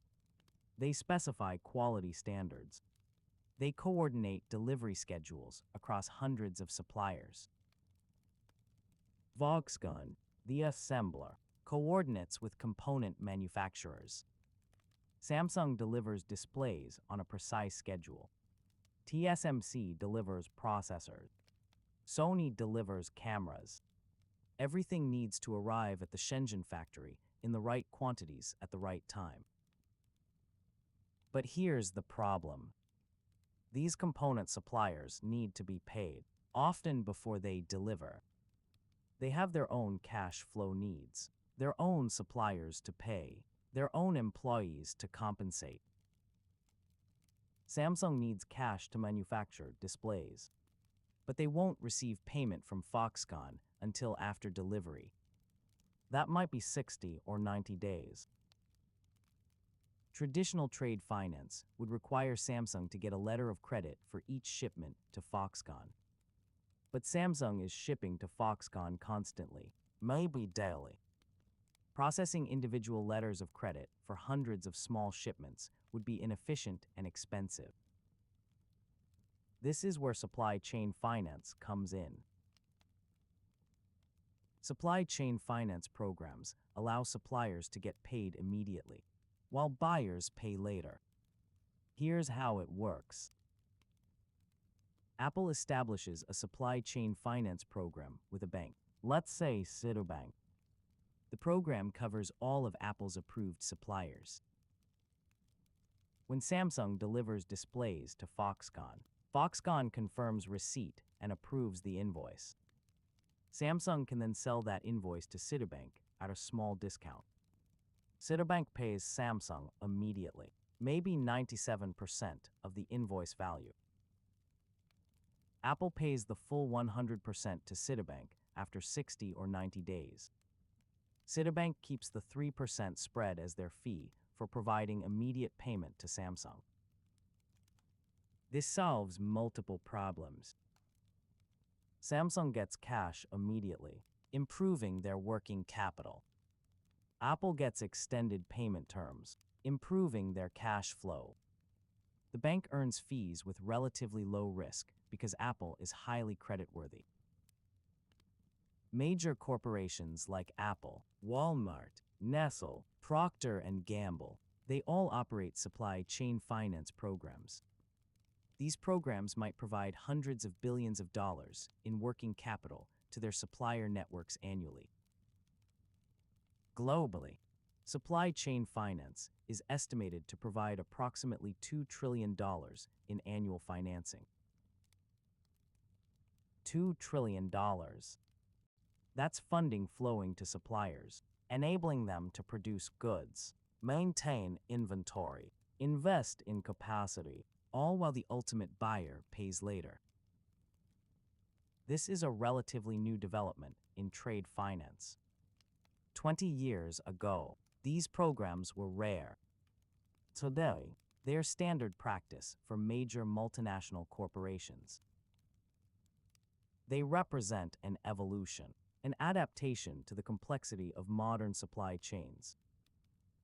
They specify quality standards. They coordinate delivery schedules across hundreds of suppliers. Foxconn, the assembler, coordinates with component manufacturers. Samsung delivers displays on a precise schedule. TSMC delivers processors. Sony delivers cameras. Everything needs to arrive at the Shenzhen factory in the right quantities at the right time. But here's the problem. These component suppliers need to be paid, often before they deliver. They have their own cash flow needs, their own suppliers to pay, their own employees to compensate. Samsung needs cash to manufacture displays, but they won't receive payment from Foxconn until after delivery. That might be 60 or 90 days. Traditional trade finance would require Samsung to get a letter of credit for each shipment to Foxconn. But Samsung is shipping to Foxconn constantly, maybe daily. Processing individual letters of credit for hundreds of small shipments would be inefficient and expensive. This is where supply chain finance comes in. Supply chain finance programs allow suppliers to get paid immediately, while buyers pay later. Here's how it works. Apple establishes a supply chain finance program with a bank, let's say Citibank. The program covers all of Apple's approved suppliers. When Samsung delivers displays to Foxconn, Foxconn confirms receipt and approves the invoice. Samsung can then sell that invoice to Citibank at a small discount. Citibank pays Samsung immediately, maybe 97% of the invoice value. Apple pays the full 100% to Citibank after 60 or 90 days. Citibank keeps the 3% spread as their fee for providing immediate payment to Samsung. This solves multiple problems. Samsung gets cash immediately, improving their working capital. Apple gets extended payment terms, improving their cash flow. The bank earns fees with relatively low risk because Apple is highly creditworthy. Major corporations like Apple, Walmart, Nestle, Procter & Gamble, they all operate supply chain finance programs. These programs might provide hundreds of billions of dollars in working capital to their supplier networks annually. Globally, supply chain finance is estimated to provide approximately $2 trillion in annual financing. $2 trillion. That's funding flowing to suppliers, enabling them to produce goods, maintain inventory, invest in capacity, all while the ultimate buyer pays later. This is a relatively new development in trade finance. 20 years ago, these programs were rare. Today, they are standard practice for major multinational corporations. They represent an evolution, an adaptation to the complexity of modern supply chains,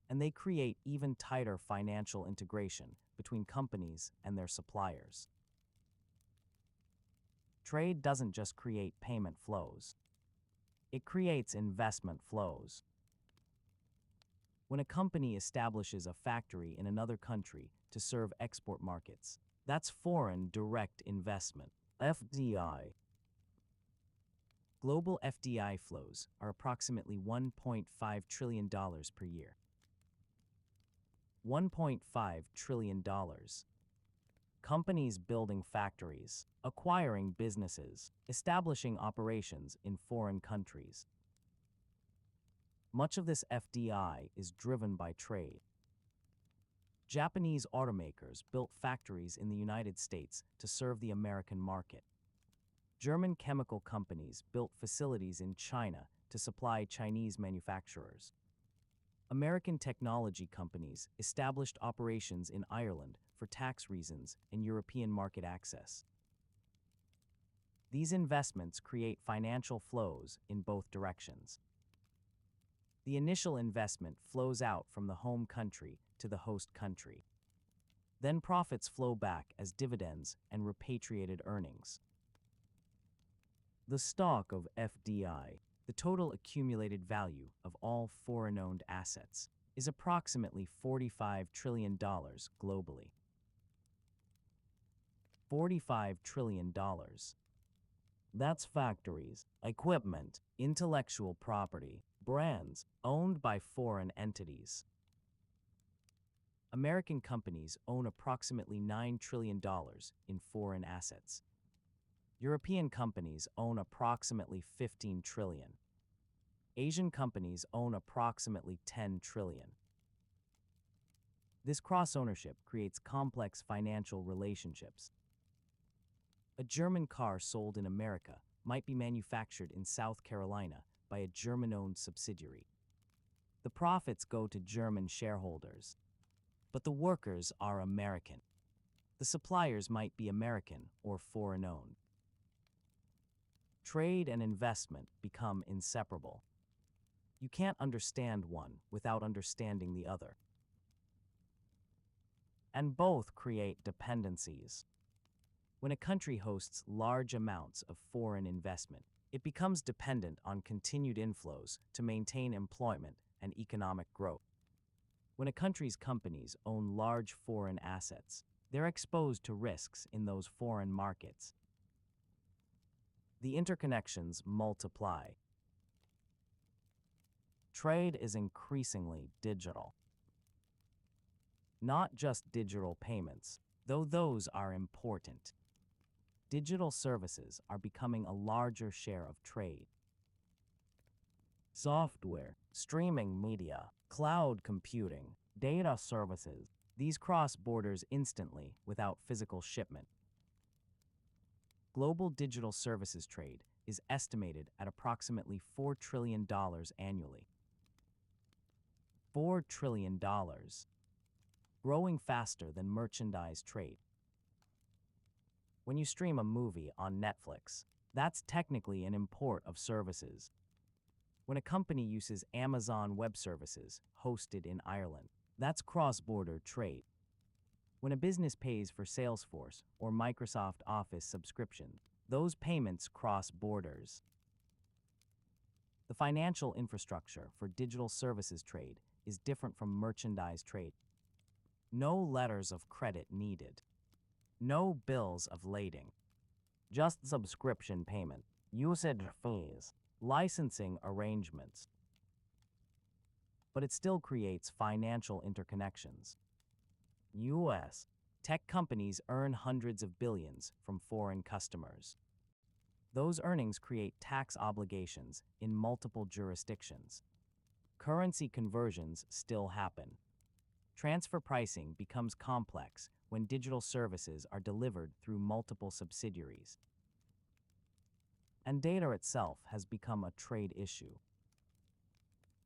and they create even tighter financial integration between companies and their suppliers. Trade doesn't just create payment flows, it creates investment flows. When a company establishes a factory in another country to serve export markets, that's foreign direct investment, FDI. Global FDI flows are approximately $1.5 trillion per year. $1.5 trillion. Companies building factories, acquiring businesses, establishing operations in foreign countries. Much of this FDI is driven by trade. Japanese automakers built factories in the United States to serve the American market. German chemical companies built facilities in China to supply Chinese manufacturers. American technology companies established operations in Ireland for tax reasons and European market access. These investments create financial flows in both directions. The initial investment flows out from the home country to the host country. Then profits flow back as dividends and repatriated earnings. The stock of FDI, the total accumulated value of all foreign-owned assets, is approximately $45 trillion globally. $45 trillion. That's factories, equipment, intellectual property, brands owned by foreign entities. American companies own approximately $9 trillion in foreign assets. European companies own approximately 15 trillion. Asian companies own approximately 10 trillion. This cross-ownership creates complex financial relationships. A German car sold in America might be manufactured in South Carolina by a German-owned subsidiary. The profits go to German shareholders, but the workers are American. The suppliers might be American or foreign-owned. Trade and investment become inseparable. You can't understand one without understanding the other. And both create dependencies. When a country hosts large amounts of foreign investment, it becomes dependent on continued inflows to maintain employment and economic growth. When a country's companies own large foreign assets, they're exposed to risks in those foreign markets. The interconnections multiply. Trade is increasingly digital. Not just digital payments, though those are important. Digital services are becoming a larger share of trade. Software, streaming media, cloud computing, data services, these cross borders instantly without physical shipment. Global digital services trade is estimated at approximately $4 trillion annually. $4 trillion. Growing faster than merchandise trade. When you stream a movie on Netflix, that's technically an import of services. When a company uses Amazon Web Services hosted in Ireland, that's cross-border trade. When a business pays for Salesforce or Microsoft Office subscription, those payments cross borders. The financial infrastructure for digital services trade is different from merchandise trade. No letters of credit needed. No bills of lading. Just subscription payment, usage fees, licensing arrangements. But it still creates financial interconnections. U.S. tech companies earn hundreds of billions from foreign customers. Those earnings create tax obligations in multiple jurisdictions. Currency conversions still happen. Transfer pricing becomes complex when digital services are delivered through multiple subsidiaries. And data itself has become a trade issue.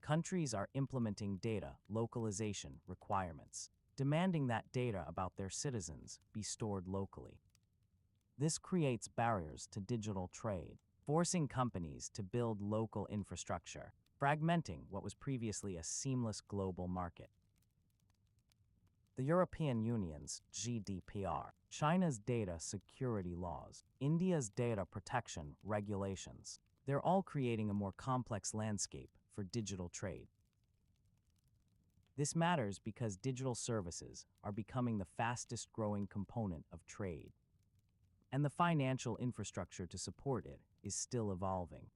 Countries are implementing data localization requirements, demanding that data about their citizens be stored locally. This creates barriers to digital trade, forcing companies to build local infrastructure, fragmenting what was previously a seamless global market. The European Union's GDPR, China's data security laws, India's data protection regulations, they're all creating a more complex landscape for digital trade. This matters because digital services are becoming the fastest growing component of trade, and the financial infrastructure to support it is still evolving.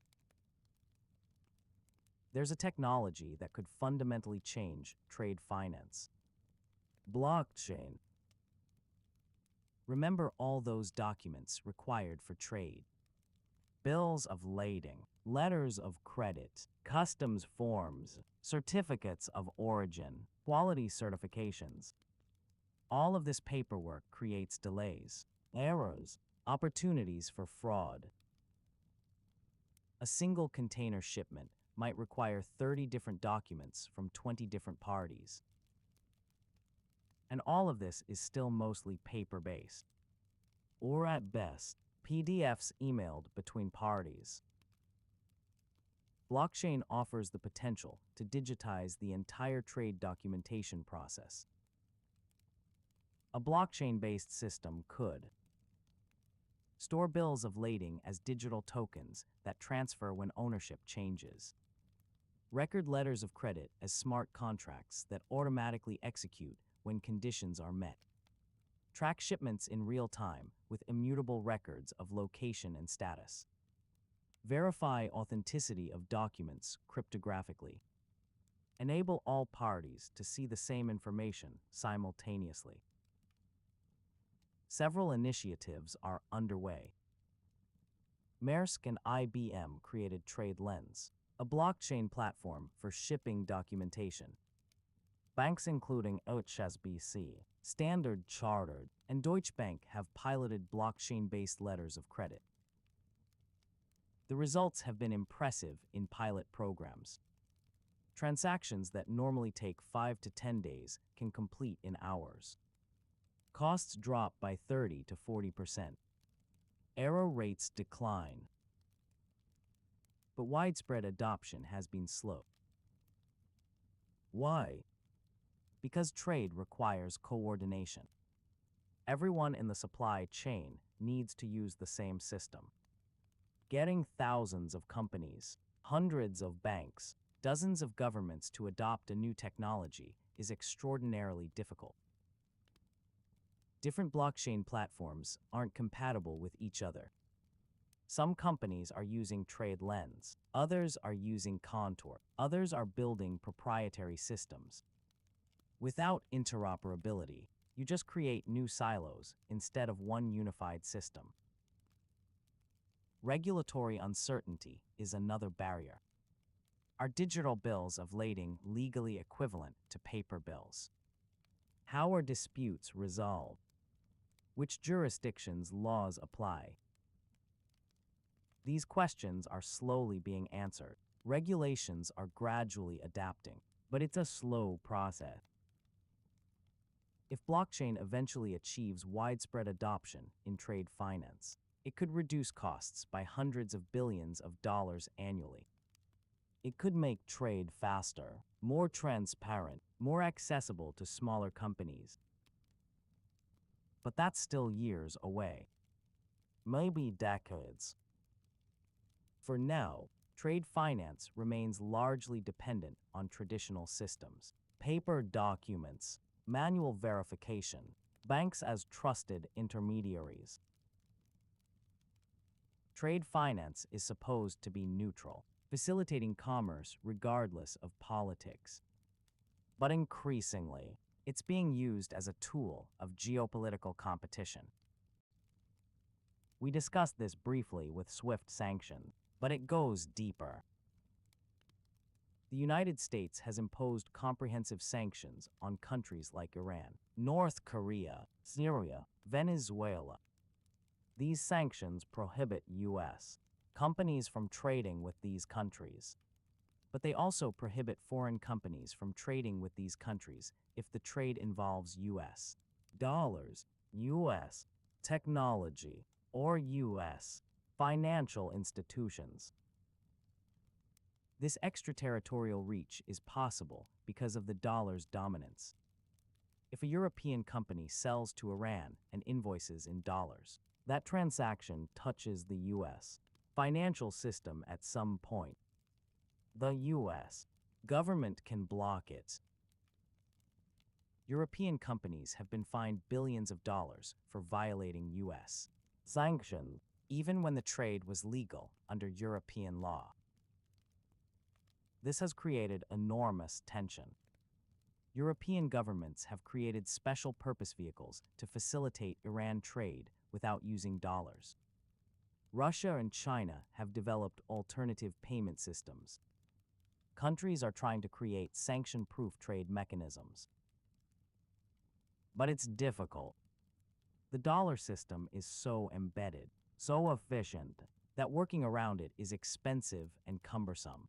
There's a technology that could fundamentally change trade finance. Blockchain. Remember all those documents required for trade. Bills of lading, letters of credit, customs forms, certificates of origin, quality certifications. All of this paperwork creates delays, errors, opportunities for fraud. A single container shipment might require 30 different documents from 20 different parties. And all of this is still mostly paper-based, or at best, PDFs emailed between parties. Blockchain offers the potential to digitize the entire trade documentation process. A blockchain-based system could store bills of lading as digital tokens that transfer when ownership changes, record letters of credit as smart contracts that automatically execute when conditions are met, track shipments in real time with immutable records of location and status, verify authenticity of documents cryptographically, enable all parties to see the same information simultaneously. Several initiatives are underway. Maersk and IBM created TradeLens, a blockchain platform for shipping documentation. Banks including HSBC, Standard Chartered, and Deutsche Bank have piloted blockchain-based letters of credit. The results have been impressive in pilot programs. Transactions that normally take 5 to 10 days can complete in hours. Costs drop by 30 to 40%. Error rates decline. But widespread adoption has been slow. Why? Because trade requires coordination. Everyone in the supply chain needs to use the same system. Getting thousands of companies, hundreds of banks, dozens of governments to adopt a new technology is extraordinarily difficult. Different blockchain platforms aren't compatible with each other. Some companies are using TradeLens, others are using Contour, others are building proprietary systems. Without interoperability, you just create new silos instead of one unified system. Regulatory uncertainty is another barrier. Are digital bills of lading legally equivalent to paper bills? How are disputes resolved? Which jurisdictions' laws apply? These questions are slowly being answered. Regulations are gradually adapting, but it's a slow process. If blockchain eventually achieves widespread adoption in trade finance, it could reduce costs by hundreds of billions of dollars annually. It could make trade faster, more transparent, more accessible to smaller companies. But that's still years away. Maybe decades. For now, trade finance remains largely dependent on traditional systems, paper documents, manual verification, banks as trusted intermediaries. Trade finance is supposed to be neutral, facilitating commerce regardless of politics. But increasingly, it's being used as a tool of geopolitical competition. We discussed this briefly with SWIFT sanctions, but it goes deeper. The United States has imposed comprehensive sanctions on countries like Iran, North Korea, Syria, Venezuela. These sanctions prohibit U.S. companies from trading with these countries. But they also prohibit foreign companies from trading with these countries if the trade involves U.S. dollars, U.S. technology, or U.S. financial institutions. This extraterritorial reach is possible because of the dollar's dominance. If a European company sells to Iran and invoices in dollars, that transaction touches the U.S. financial system at some point. The U.S. government can block it. European companies have been fined billions of dollars for violating U.S. sanctions, even when the trade was legal under European law. This has created enormous tension. European governments have created special purpose vehicles to facilitate Iran trade without using dollars. Russia and China have developed alternative payment systems. Countries are trying to create sanction-proof trade mechanisms. But it's difficult. The dollar system is so embedded, so efficient, that working around it is expensive and cumbersome.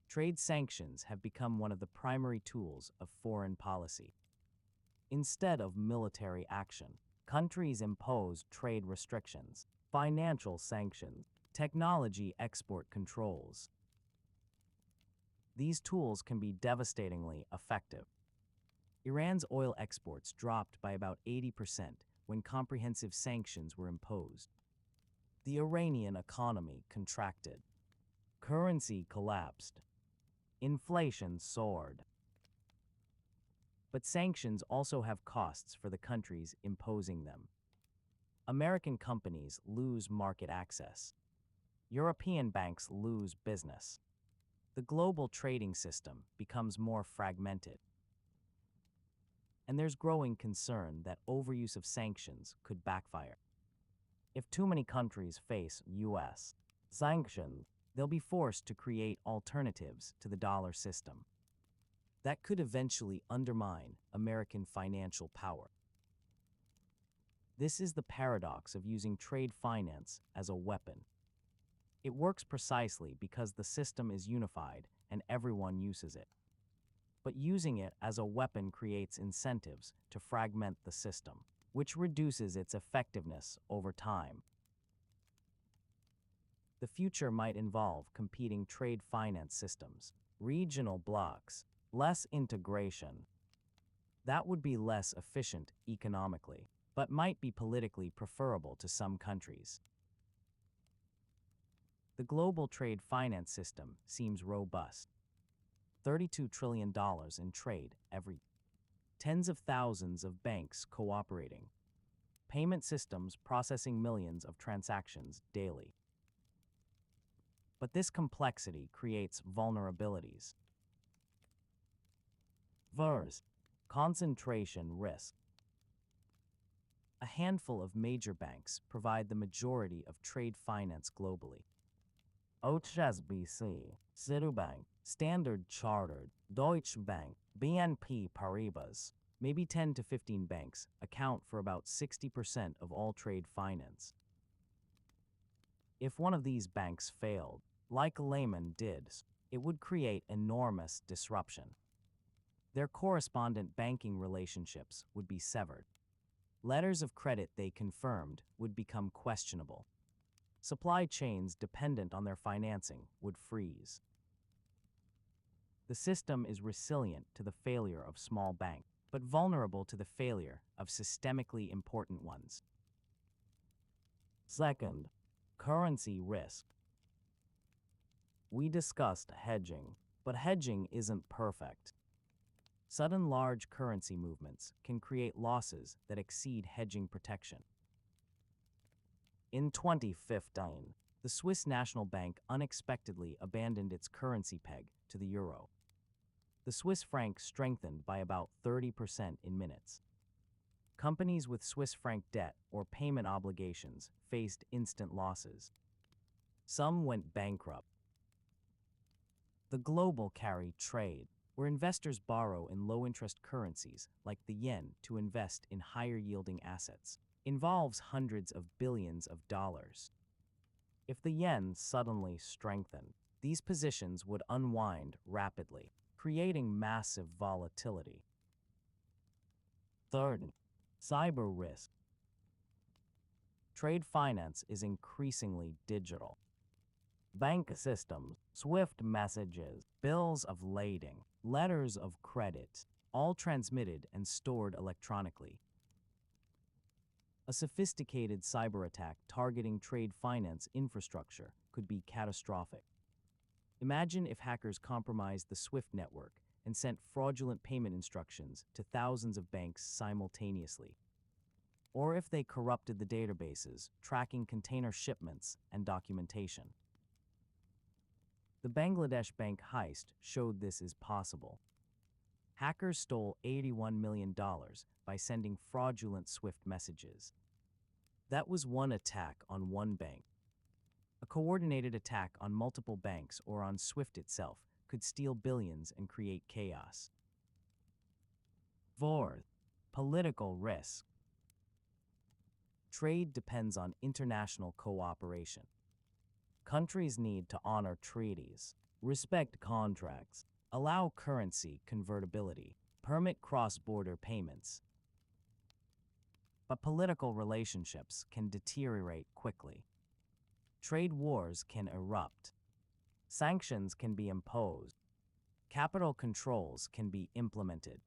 Trade sanctions have become one of the primary tools of foreign policy. Instead of military action, countries impose trade restrictions, financial sanctions, technology export controls. These tools can be devastatingly effective. Iran's oil exports dropped by about 80% when comprehensive sanctions were imposed. The Iranian economy contracted. Currency collapsed. Inflation soared. But sanctions also have costs for the countries imposing them. American companies lose market access. European banks lose business. The global trading system becomes more fragmented. And there's growing concern that overuse of sanctions could backfire. If too many countries face U.S. sanctions, they'll be forced to create alternatives to the dollar system. That could eventually undermine American financial power. This is the paradox of using trade finance as a weapon. It works precisely because the system is unified and everyone uses it. But using it as a weapon creates incentives to fragment the system, which reduces its effectiveness over time. The future might involve competing trade finance systems, regional blocks, less integration. That would be less efficient economically, but might be politically preferable to some countries. The global trade finance system seems robust. $32 trillion in trade every year. Tens of thousands of banks cooperating. Payment systems processing millions of transactions daily. But this complexity creates vulnerabilities. First, concentration risk. A handful of major banks provide the majority of trade finance globally. HSBC, Citibank, Standard Chartered, Deutsche Bank, BNP Paribas, maybe 10 to 15 banks account for about 60% of all trade finance. If one of these banks failed, like Lehman did, it would create enormous disruption. Their correspondent banking relationships would be severed. Letters of credit they confirmed would become questionable. Supply chains dependent on their financing would freeze. The system is resilient to the failure of small banks, but vulnerable to the failure of systemically important ones. Second, currency risk. We discussed hedging, but hedging isn't perfect. Sudden large currency movements can create losses that exceed hedging protection. In 2015, the Swiss National Bank unexpectedly abandoned its currency peg to the euro. The Swiss franc strengthened by about 30% in minutes. Companies with Swiss franc debt or payment obligations faced instant losses. Some went bankrupt. The global carry trade, where investors borrow in low-interest currencies like the yen to invest in higher-yielding assets, involves hundreds of billions of dollars. If the yen suddenly strengthened, These positions would unwind rapidly, creating massive volatility. Third, cyber risk. Trade finance is increasingly digital. Bank systems, SWIFT messages, bills of lading, letters of credit, all transmitted and stored electronically. A sophisticated cyber attack targeting trade finance infrastructure could be catastrophic. Imagine if hackers compromised the SWIFT network and sent fraudulent payment instructions to thousands of banks simultaneously. Or if they corrupted the databases, tracking container shipments and documentation. The Bangladesh bank heist showed this is possible. Hackers stole $81 million by sending fraudulent SWIFT messages. That was one attack on one bank. A coordinated attack on multiple banks or on SWIFT itself could steal billions and create chaos. Fourth, political risk. Trade depends on international cooperation. Countries need to honor treaties, respect contracts, allow currency convertibility, permit cross-border payments. But political relationships can deteriorate quickly. Trade wars can erupt. Sanctions can be imposed. Capital controls can be implemented.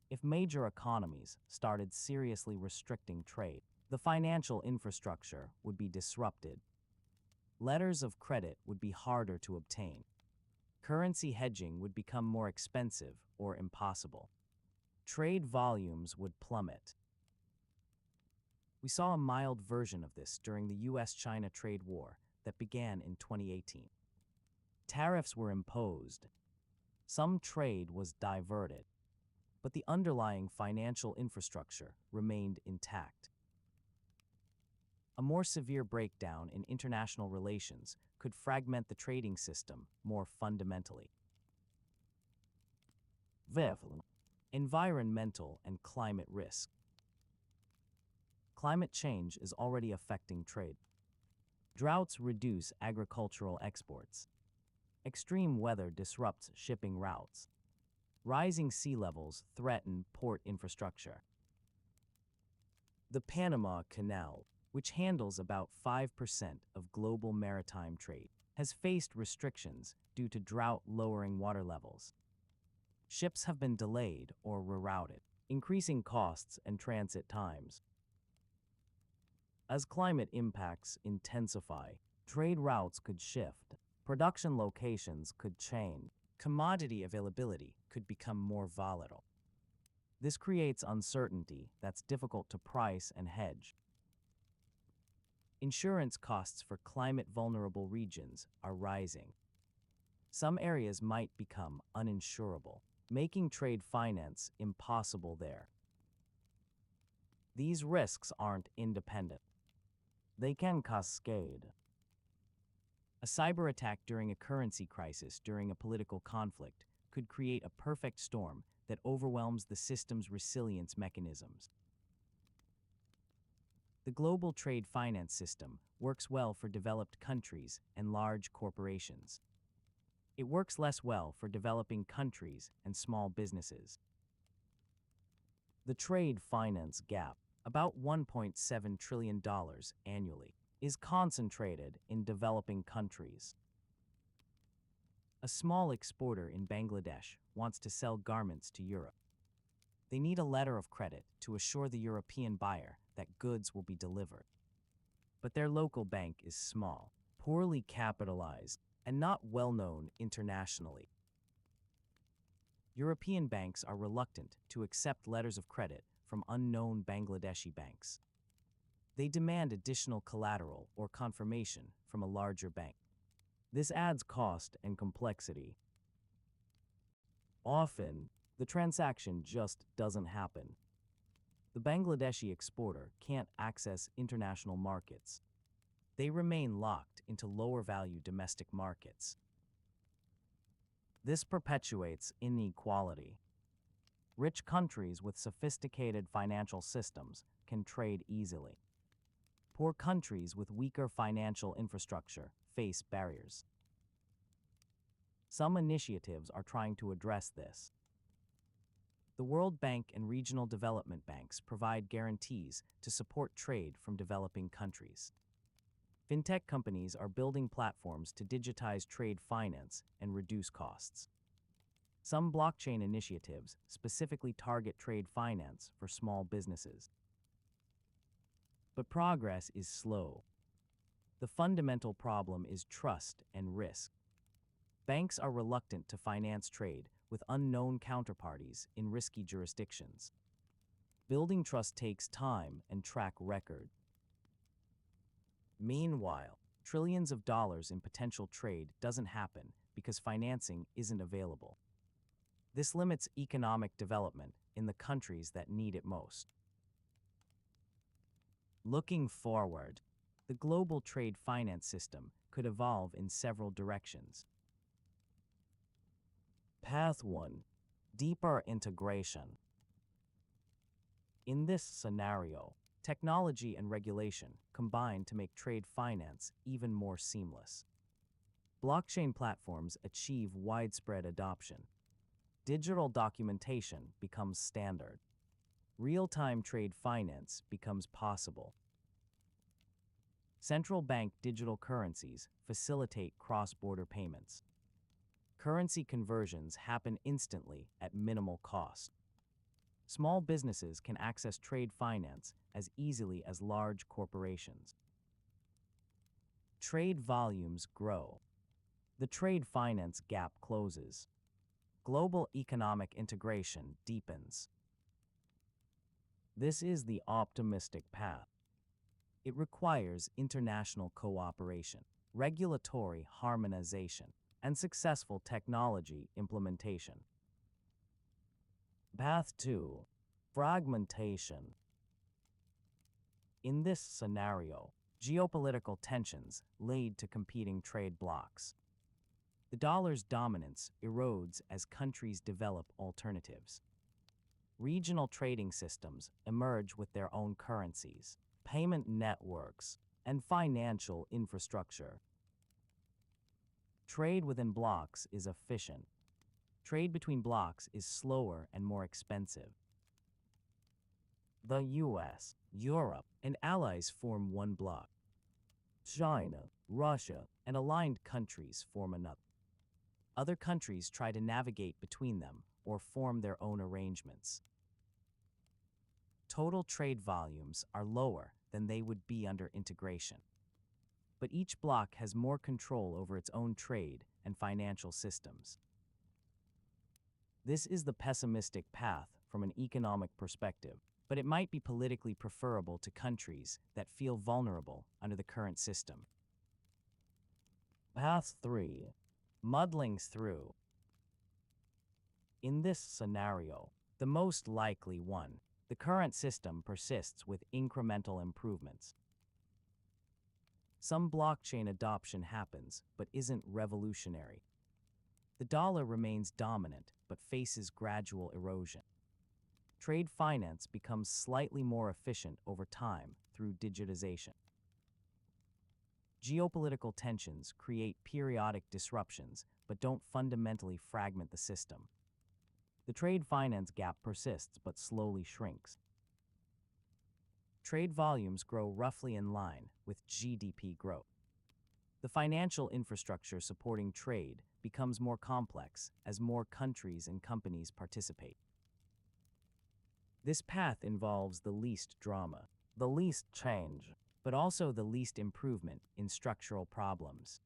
If major economies started seriously restricting trade, the financial infrastructure would be disrupted. Letters of credit would be harder to obtain. Currency hedging would become more expensive or impossible. Trade volumes would plummet. We saw a mild version of this during the US-China trade war that began in 2018. Tariffs were imposed. Some trade was diverted, but the underlying financial infrastructure remained intact. A more severe breakdown in international relations could fragment the trading system more fundamentally. Fifth, environmental and climate risk. Climate change is already affecting trade. Droughts reduce agricultural exports. Extreme weather disrupts shipping routes. Rising sea levels threaten port infrastructure. The Panama Canal, which handles about 5% of global maritime trade, has faced restrictions due to drought-lowering water levels. Ships have been delayed or rerouted, increasing costs and transit times. As climate impacts intensify, trade routes could shift, production locations could change, commodity availability could become more volatile. This creates uncertainty that's difficult to price and hedge. Insurance costs for climate-vulnerable regions are rising. Some areas might become uninsurable, making trade finance impossible there. These risks aren't independent. They can cascade. A cyber attack during a currency crisis during a political conflict could create a perfect storm that overwhelms the system's resilience mechanisms. The global trade finance system works well for developed countries and large corporations. It works less well for developing countries and small businesses. The trade finance gap, about $1.7 trillion annually, is concentrated in developing countries. A small exporter in Bangladesh wants to sell garments to Europe. They need a letter of credit to assure the European buyer that goods will be delivered. But their local bank is small, poorly capitalized, and not well known internationally. European banks are reluctant to accept letters of credit from unknown Bangladeshi banks. They demand additional collateral or confirmation from a larger bank. This adds cost and complexity. Often, the transaction just doesn't happen. The Bangladeshi exporter can't access international markets. They remain locked into lower-value domestic markets. This perpetuates inequality. Rich countries with sophisticated financial systems can trade easily. Poor countries with weaker financial infrastructure face barriers. Some initiatives are trying to address this. The World Bank and regional development banks provide guarantees to support trade from developing countries. Fintech companies are building platforms to digitize trade finance and reduce costs. Some blockchain initiatives specifically target trade finance for small businesses. But progress is slow. The fundamental problem is trust and risk. Banks are reluctant to finance trade with unknown counterparties in risky jurisdictions. Building trust takes time and track record. Meanwhile, trillions of dollars in potential trade doesn't happen because financing isn't available. This limits economic development in the countries that need it most. Looking forward, the global trade finance system could evolve in several directions. Path 1. Deeper integration. In this scenario, technology and regulation combine to make trade finance even more seamless. Blockchain platforms achieve widespread adoption. Digital documentation becomes standard. Real-time trade finance becomes possible. Central bank digital currencies facilitate cross-border payments. Currency conversions happen instantly at minimal cost. Small businesses can access trade finance as easily as large corporations. Trade volumes grow. The trade finance gap closes. Global economic integration deepens. This is the optimistic path. It requires international cooperation, regulatory harmonization, and successful technology implementation. Path 2. Fragmentation. In this scenario, geopolitical tensions lead to competing trade blocs. The dollar's dominance erodes as countries develop alternatives. Regional trading systems emerge with their own currencies, payment networks, and financial infrastructure. Trade within blocs is efficient. Trade between blocs is slower and more expensive. The US, Europe, and allies form one bloc. China, Russia, and aligned countries form another. Other countries try to navigate between them or form their own arrangements. Total trade volumes are lower than they would be under integration. But each bloc has more control over its own trade and financial systems. This is the pessimistic path from an economic perspective, but it might be politically preferable to countries that feel vulnerable under the current system. Path 3. Muddling through. In this scenario, the most likely one, the current system persists with incremental improvements. Some blockchain adoption happens, but isn't revolutionary. The dollar remains dominant, but faces gradual erosion. Trade finance becomes slightly more efficient over time through digitization. Geopolitical tensions create periodic disruptions, but don't fundamentally fragment the system. The trade finance gap persists but slowly shrinks. Trade volumes grow roughly in line with GDP growth. The financial infrastructure supporting trade becomes more complex as more countries and companies participate. This path involves the least drama, the least change, but also the least improvement in structural problems.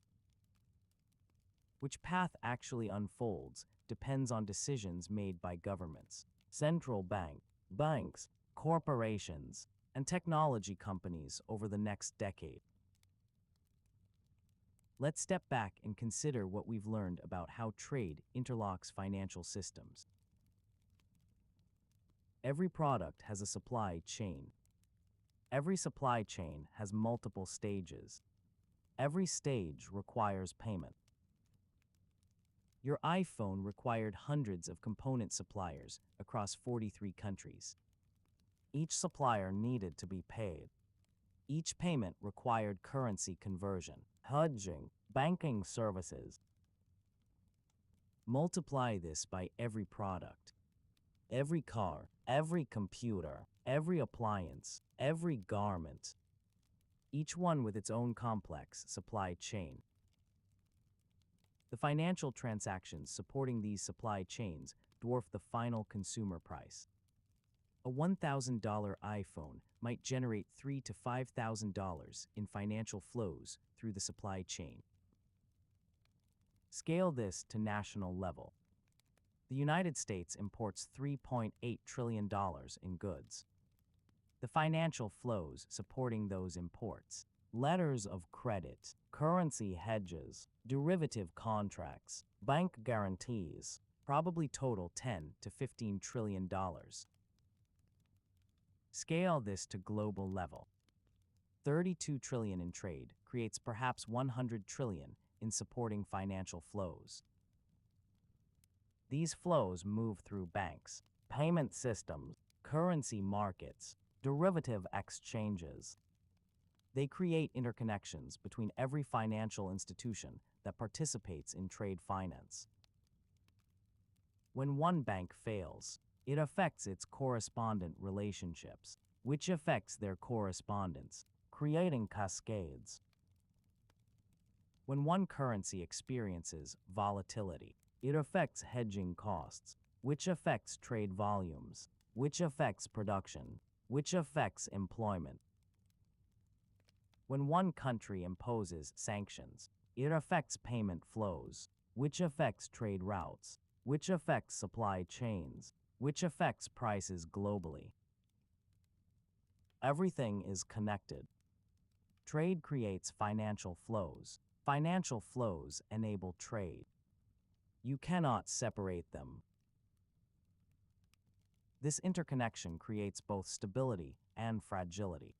Which path actually unfolds depends on decisions made by governments, central banks, corporations, and technology companies over the next decade. Let's step back and consider what we've learned about how trade interlocks financial systems. Every product has a supply chain. Every supply chain has multiple stages. Every stage requires payment. Your iPhone required hundreds of component suppliers across 43 countries. Each supplier needed to be paid. Each payment required currency conversion. hedging, banking services. Multiply this by every product, every car, every computer, every appliance, every garment, each one with its own complex supply chain. The financial transactions supporting these supply chains dwarf the final consumer price. A $1,000 iPhone might generate $3,000 to $5,000 in financial flows through the supply chain. Scale this to national level. The United States imports $3.8 trillion in goods. The financial flows supporting those imports, letters of credit, currency hedges, derivative contracts, bank guarantees, probably total $10 to $15 trillion. Scale this to global level. 32 trillion in trade creates perhaps 100 trillion in supporting financial flows. These flows move through banks, payment systems, currency markets, derivative exchanges. They create interconnections between every financial institution that participates in trade finance. When one bank fails, it affects its correspondent relationships, which affects their correspondents, creating cascades. When one currency experiences volatility, it affects hedging costs, which affects trade volumes, which affects production, which affects employment. When one country imposes sanctions, it affects payment flows, which affects trade routes, which affects supply chains, which affects prices globally. Everything is connected. Trade creates financial flows. Financial flows enable trade. You cannot separate them. This interconnection creates both stability and fragility.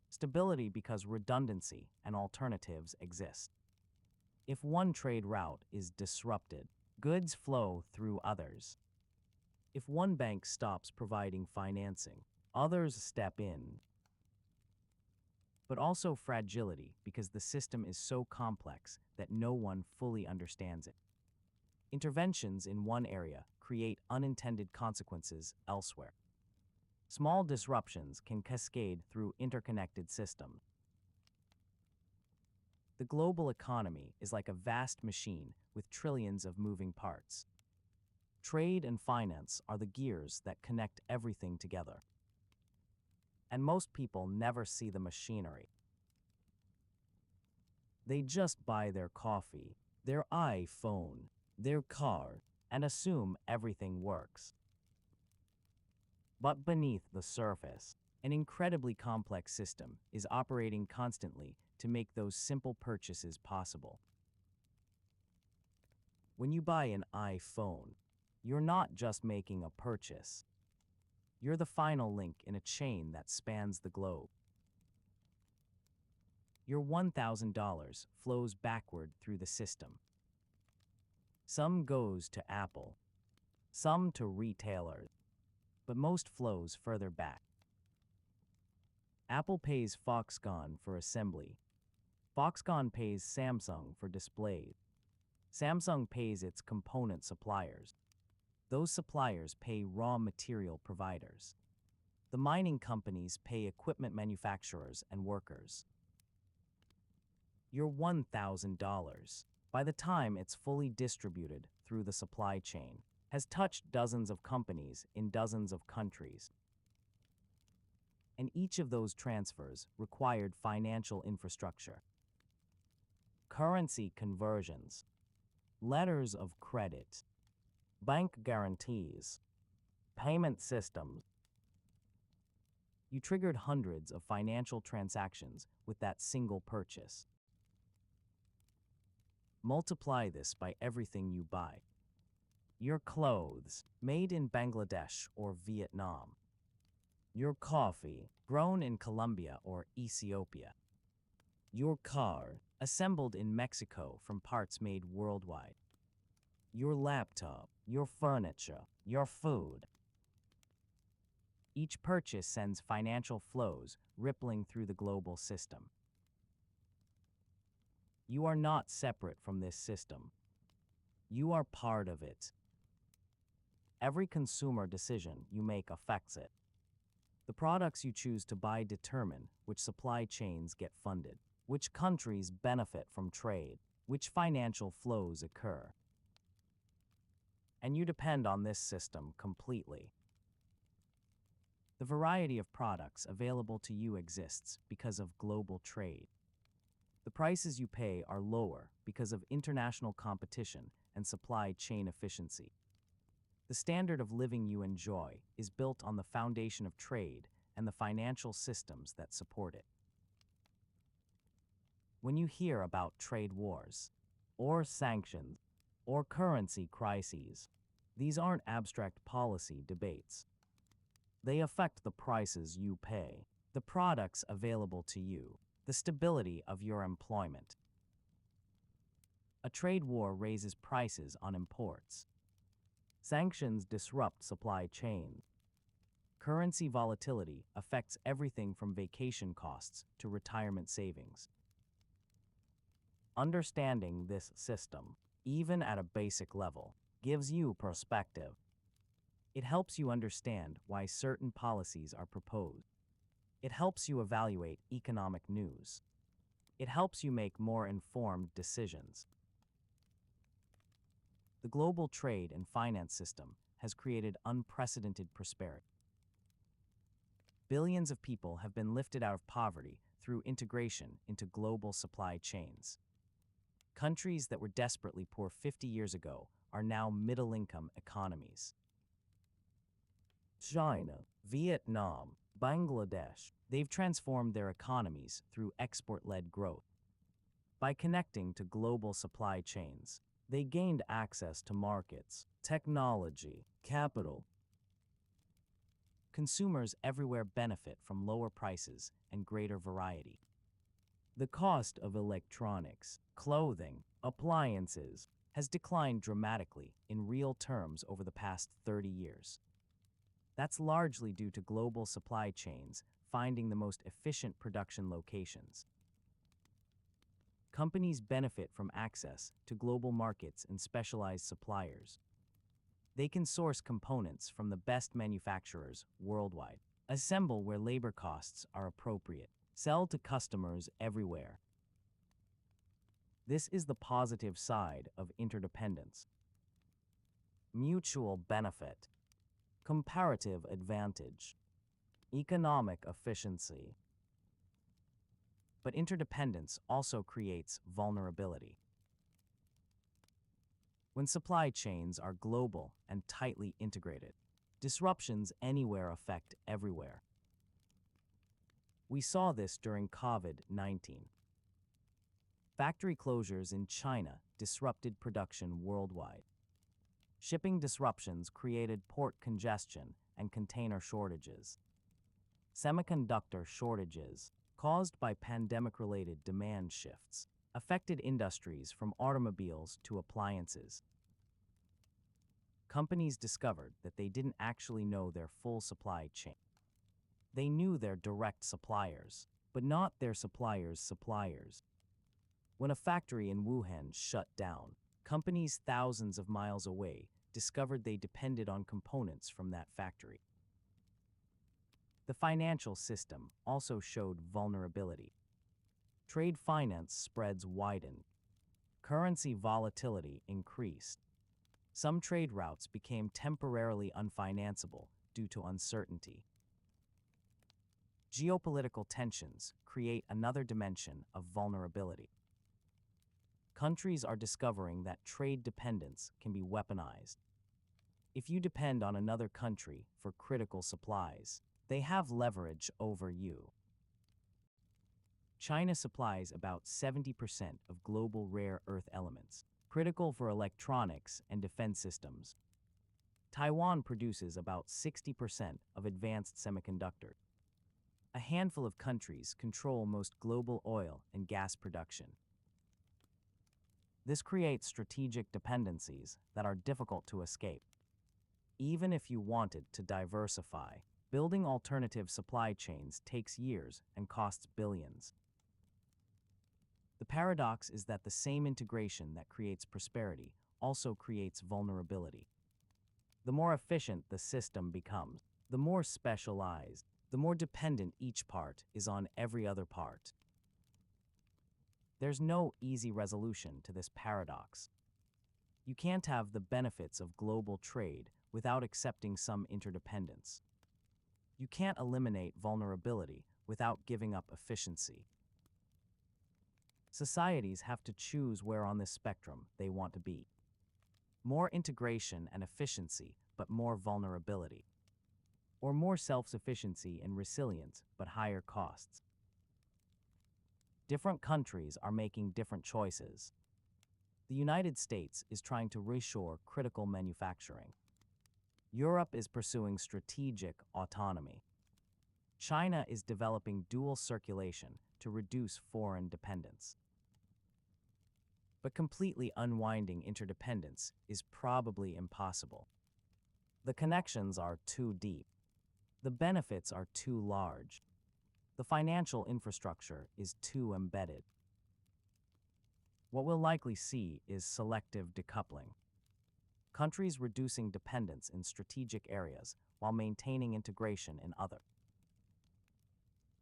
Stability because redundancy and alternatives exist. If one trade route is disrupted, goods flow through others. If one bank stops providing financing, others step in. But also fragility because the system is so complex that no one fully understands it. Interventions in one area create unintended consequences elsewhere. Small disruptions can cascade through interconnected systems. The global economy is like a vast machine with trillions of moving parts. Trade and finance are the gears that connect everything together. And most people never see the machinery. They just buy their coffee, their iPhone, their car, and assume everything works. But beneath the surface, an incredibly complex system is operating constantly to make those simple purchases possible. When you buy an iPhone, you're not just making a purchase. You're the final link in a chain that spans the globe. Your $1,000 flows backward through the system. Some goes to Apple, some to retailers, but most flows further back. Apple pays Foxconn for assembly. Foxconn pays Samsung for displays. Samsung pays its component suppliers. Those suppliers pay raw material providers. The mining companies pay equipment manufacturers and workers. Your $1,000, by the time it's fully distributed through the supply chain, has touched dozens of companies in dozens of countries. And each of those transfers required financial infrastructure. Currency conversions, letters of credit, bank guarantees, payment systems. You triggered hundreds of financial transactions with that single purchase. Multiply this by everything you buy. Your clothes, made in Bangladesh or Vietnam. Your coffee, grown in Colombia or Ethiopia. Your car, assembled in Mexico from parts made worldwide. Your laptop, your furniture, your food. Each purchase sends financial flows rippling through the global system. You are not separate from this system. You are part of it. Every consumer decision you make affects it. The products you choose to buy determine which supply chains get funded, which countries benefit from trade, which financial flows occur. And you depend on this system completely. The variety of products available to you exists because of global trade. The prices you pay are lower because of international competition and supply chain efficiency. The standard of living you enjoy is built on the foundation of trade and the financial systems that support it. When you hear about trade wars, or sanctions, or currency crises, these aren't abstract policy debates. They affect the prices you pay, the products available to you, the stability of your employment. A trade war raises prices on imports. Sanctions disrupt supply chains. Currency volatility affects everything from vacation costs to retirement savings. Understanding this system, even at a basic level, gives you perspective. It helps you understand why certain policies are proposed. It helps you evaluate economic news. It helps you make more informed decisions. The global trade and finance system has created unprecedented prosperity. Billions of people have been lifted out of poverty through integration into global supply chains. Countries that were desperately poor 50 years ago are now middle-income economies. China, Vietnam, Bangladesh, they've transformed their economies through export-led growth. By connecting to global supply chains, they gained access to markets, technology, capital. Consumers everywhere benefit from lower prices and greater variety. The cost of electronics, clothing, appliances has declined dramatically in real terms over the past 30 years. That's largely due to global supply chains finding the most efficient production locations. Companies benefit from access to global markets and specialized suppliers. They can source components from the best manufacturers worldwide, assemble where labor costs are appropriate, sell to customers everywhere. This is the positive side of interdependence. Mutual benefit, comparative advantage, economic efficiency. But interdependence also creates vulnerability. When supply chains are global and tightly integrated, disruptions anywhere affect everywhere. We saw this during COVID-19. Factory closures in China disrupted production worldwide. Shipping disruptions created port congestion and container shortages. Semiconductor shortages, caused by pandemic-related demand shifts, affected industries from automobiles to appliances. Companies discovered that they didn't actually know their full supply chain. They knew their direct suppliers, but not their suppliers' suppliers. When a factory in Wuhan shut down, companies thousands of miles away discovered they depended on components from that factory. The financial system also showed vulnerability. Trade finance spreads widened. Currency volatility increased. Some trade routes became temporarily unfinanceable due to uncertainty. Geopolitical tensions create another dimension of vulnerability. Countries are discovering that trade dependence can be weaponized. If you depend on another country for critical supplies, they have leverage over you. China supplies about 70% of global rare earth elements, critical for electronics and defense systems. Taiwan produces about 60% of advanced semiconductors. A handful of countries control most global oil and gas production. This creates strategic dependencies that are difficult to escape. Even if you wanted to diversify, building alternative supply chains takes years and costs billions. The paradox is that the same integration that creates prosperity also creates vulnerability. The more efficient the system becomes, the more specialized, the more dependent each part is on every other part. There's no easy resolution to this paradox. You can't have the benefits of global trade without accepting some interdependence. You can't eliminate vulnerability without giving up efficiency. Societies have to choose where on this spectrum they want to be. More integration and efficiency, but more vulnerability. Or more self-sufficiency and resilience, but higher costs. Different countries are making different choices. The United States is trying to reshore critical manufacturing. Europe is pursuing strategic autonomy. China is developing dual circulation to reduce foreign dependence. But completely unwinding interdependence is probably impossible. The connections are too deep. The benefits are too large. The financial infrastructure is too embedded. What we'll likely see is selective decoupling. Countries reducing dependence in strategic areas while maintaining integration in other.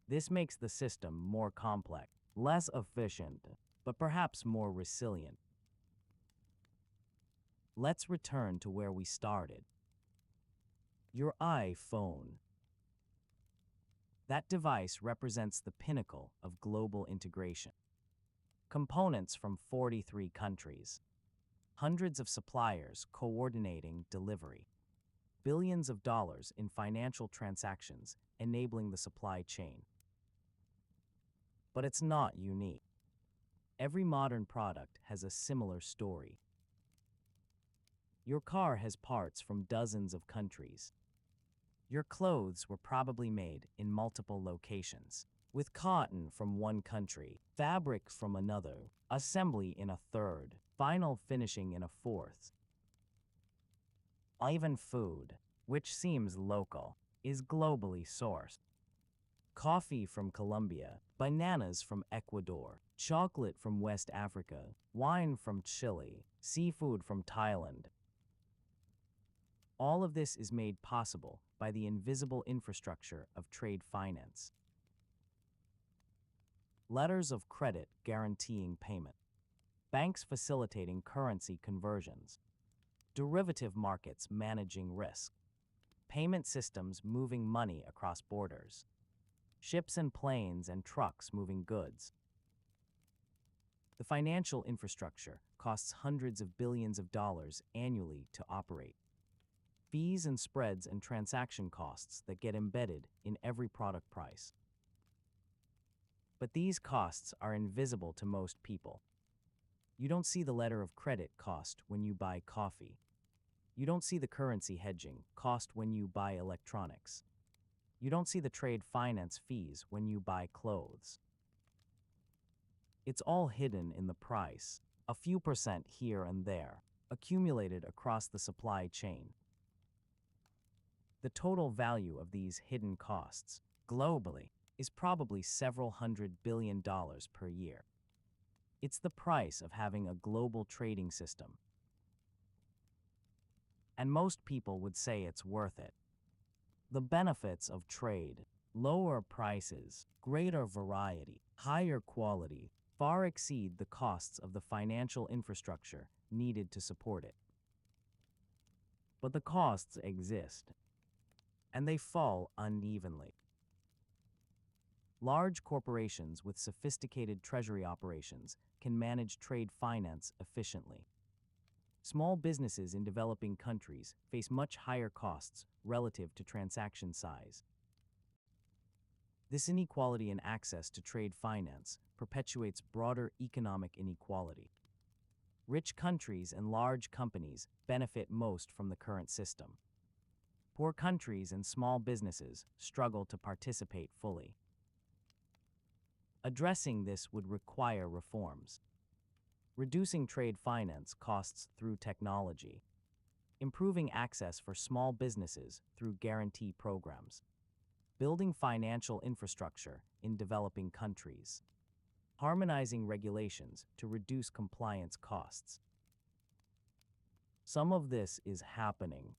This makes the system more complex, less efficient, but perhaps more resilient. Let's return to where we started. Your iPhone. That device represents the pinnacle of global integration. Components from 43 countries. Hundreds of suppliers coordinating delivery. Billions of dollars in financial transactions enabling the supply chain. But it's not unique. Every modern product has a similar story. Your car has parts from dozens of countries. Your clothes were probably made in multiple locations, with cotton from one country, fabric from another, assembly in a third, final finishing in a fourth. Even food, which seems local, is globally sourced. Coffee from Colombia, bananas from Ecuador, chocolate from West Africa, wine from Chile, seafood from Thailand. All of this is made possible by the invisible infrastructure of trade finance. Letters of credit guaranteeing payment. Banks facilitating currency conversions. Derivative markets managing risk. Payment systems moving money across borders. Ships and planes and trucks moving goods. The financial infrastructure costs hundreds of billions of dollars annually to operate. Fees and spreads and transaction costs that get embedded in every product price. But these costs are invisible to most people. You don't see the letter of credit cost when you buy coffee. You don't see the currency hedging cost when you buy electronics. You don't see the trade finance fees when you buy clothes. It's all hidden in the price, a few percent here and there, accumulated across the supply chain. The total value of these hidden costs, globally, is probably several $100 billion per year. It's the price of having a global trading system. And most people would say it's worth it. The benefits of trade, lower prices, greater variety, higher quality, far exceed the costs of the financial infrastructure needed to support it. But the costs exist, and they fall unevenly. Large corporations with sophisticated treasury operations can manage trade finance efficiently. Small businesses in developing countries face much higher costs relative to transaction size. This inequality in access to trade finance perpetuates broader economic inequality. Rich countries and large companies benefit most from the current system. Poor countries and small businesses struggle to participate fully. Addressing this would require reforms. Reducing trade finance costs through technology. Improving access for small businesses through guarantee programs. Building financial infrastructure in developing countries. harmonizing regulations to reduce compliance costs. Some of this is happening,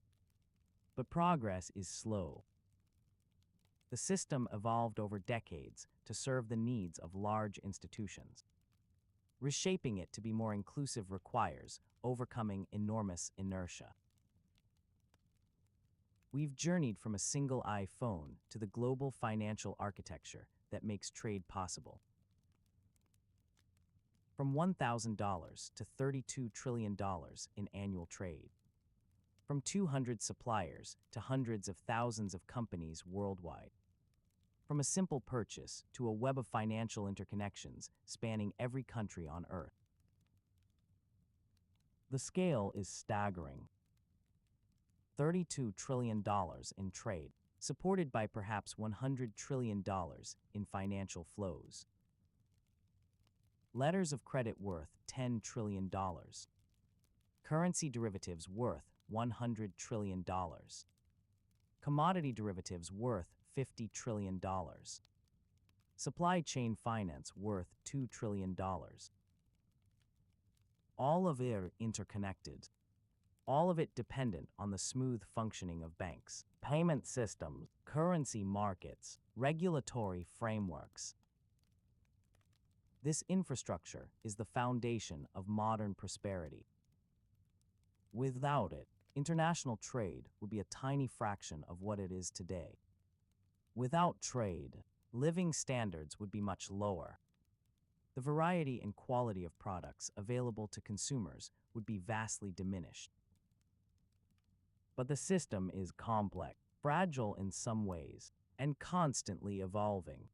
but progress is slow. The system evolved over decades to serve the needs of large institutions. Reshaping it to be more inclusive requires overcoming enormous inertia. We've journeyed from a single iPhone to the global financial architecture that makes trade possible. From $1,000 to $32 trillion in annual trade. From 200 suppliers to hundreds of thousands of companies worldwide. From a simple purchase to a web of financial interconnections spanning every country on Earth. The scale is staggering. $32 trillion in trade, supported by perhaps $100 trillion in financial flows. Letters of credit worth $10 trillion. Currency derivatives worth $100 trillion. Commodity derivatives worth $50 trillion. Supply chain finance worth $2 trillion. All of it interconnected. All of it dependent on the smooth functioning of banks, payment systems, currency markets, regulatory frameworks. This infrastructure is the foundation of modern prosperity. Without it, international trade would be a tiny fraction of what it is today. Without trade, living standards would be much lower. The variety and quality of products available to consumers would be vastly diminished. But the system is complex, fragile in some ways, and constantly evolving.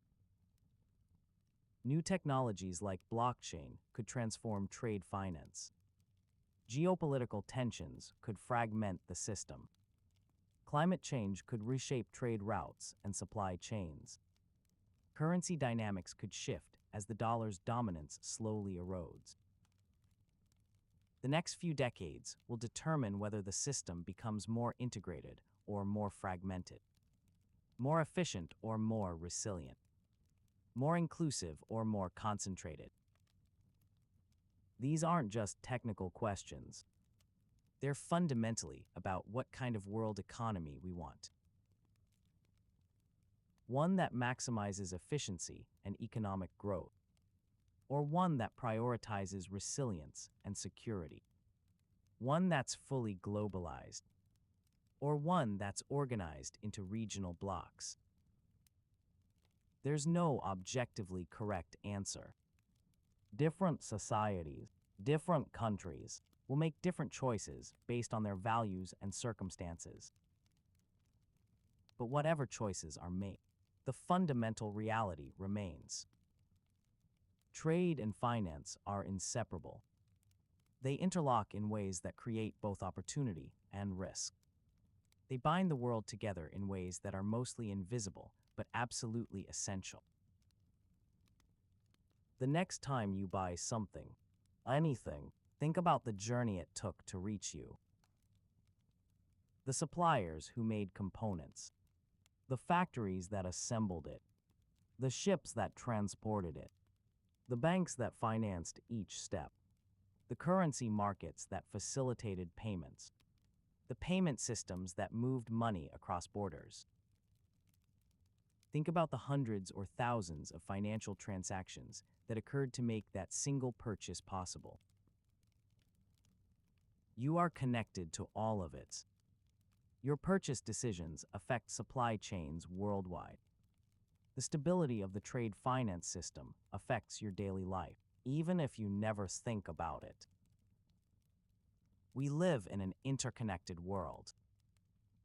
New technologies like blockchain could transform trade finance. Geopolitical tensions could fragment the system. Climate change could reshape trade routes and supply chains. Currency dynamics could shift as the dollar's dominance slowly erodes. The next few decades will determine whether the system becomes more integrated or more fragmented, more efficient or more resilient, more inclusive or more concentrated. These aren't just technical questions. They're fundamentally about what kind of world economy we want. One that maximizes efficiency and economic growth, or one that prioritizes resilience and security. One that's fully globalized, or one that's organized into regional blocks. There's no objectively correct answer. Different societies, different countries will make different choices based on their values and circumstances. But whatever choices are made, the fundamental reality remains. Trade and finance are inseparable. They interlock in ways that create both opportunity and risk. They bind the world together in ways that are mostly invisible but absolutely essential. The next time you buy something, anything, think about the journey it took to reach you. The suppliers who made components, the factories that assembled it, the ships that transported it, the banks that financed each step, the currency markets that facilitated payments, the payment systems that moved money across borders. Think about the hundreds or thousands of financial transactions that occurred to make that single purchase possible. You are connected to all of it. Your purchase decisions affect supply chains worldwide. The stability of the trade finance system affects your daily life, even if you never think about it. We live in an interconnected world.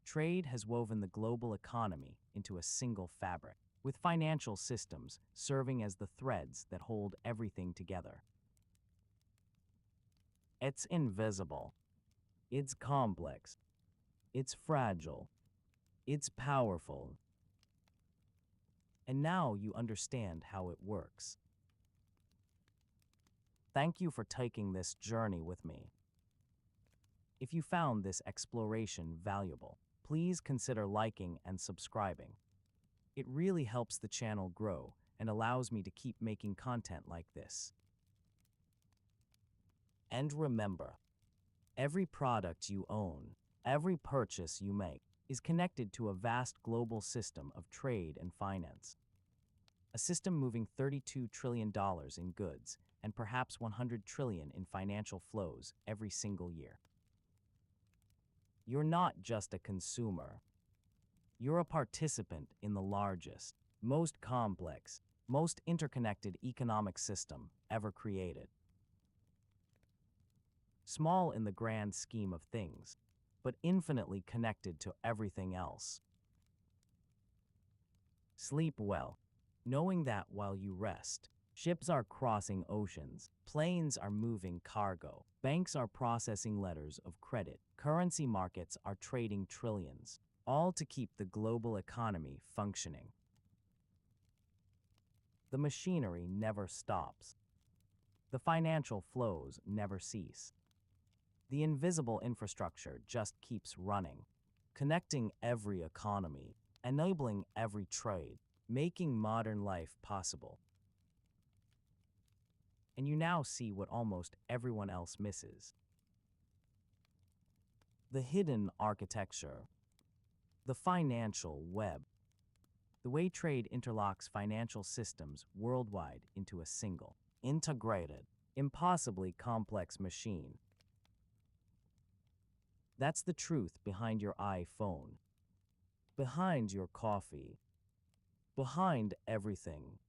Trade has woven the global economy into a single fabric, with financial systems serving as the threads that hold everything together. It's invisible. It's complex. It's fragile. It's powerful. And now you understand how it works. Thank you for taking this journey with me. If you found this exploration valuable, please consider liking and subscribing. It really helps the channel grow and allows me to keep making content like this. And remember, every product you own, every purchase you make, is connected to a vast global system of trade and finance. A system moving $32 trillion in goods and perhaps 100 trillion in financial flows every single year. You're not just a consumer. You're a participant in the largest, most complex, most interconnected economic system ever created. Small in the grand scheme of things, but infinitely connected to everything else. Sleep well, knowing that while you rest, ships are crossing oceans, planes are moving cargo, banks are processing letters of credit, currency markets are trading trillions, all to keep the global economy functioning. The machinery never stops. The financial flows never cease. The invisible infrastructure just keeps running, connecting every economy, enabling every trade, making modern life possible. And you now see what almost everyone else misses. The hidden architecture, the financial web, the way trade interlocks financial systems worldwide into a single, integrated, impossibly complex machine. That's the truth behind your iPhone, behind your coffee, behind everything.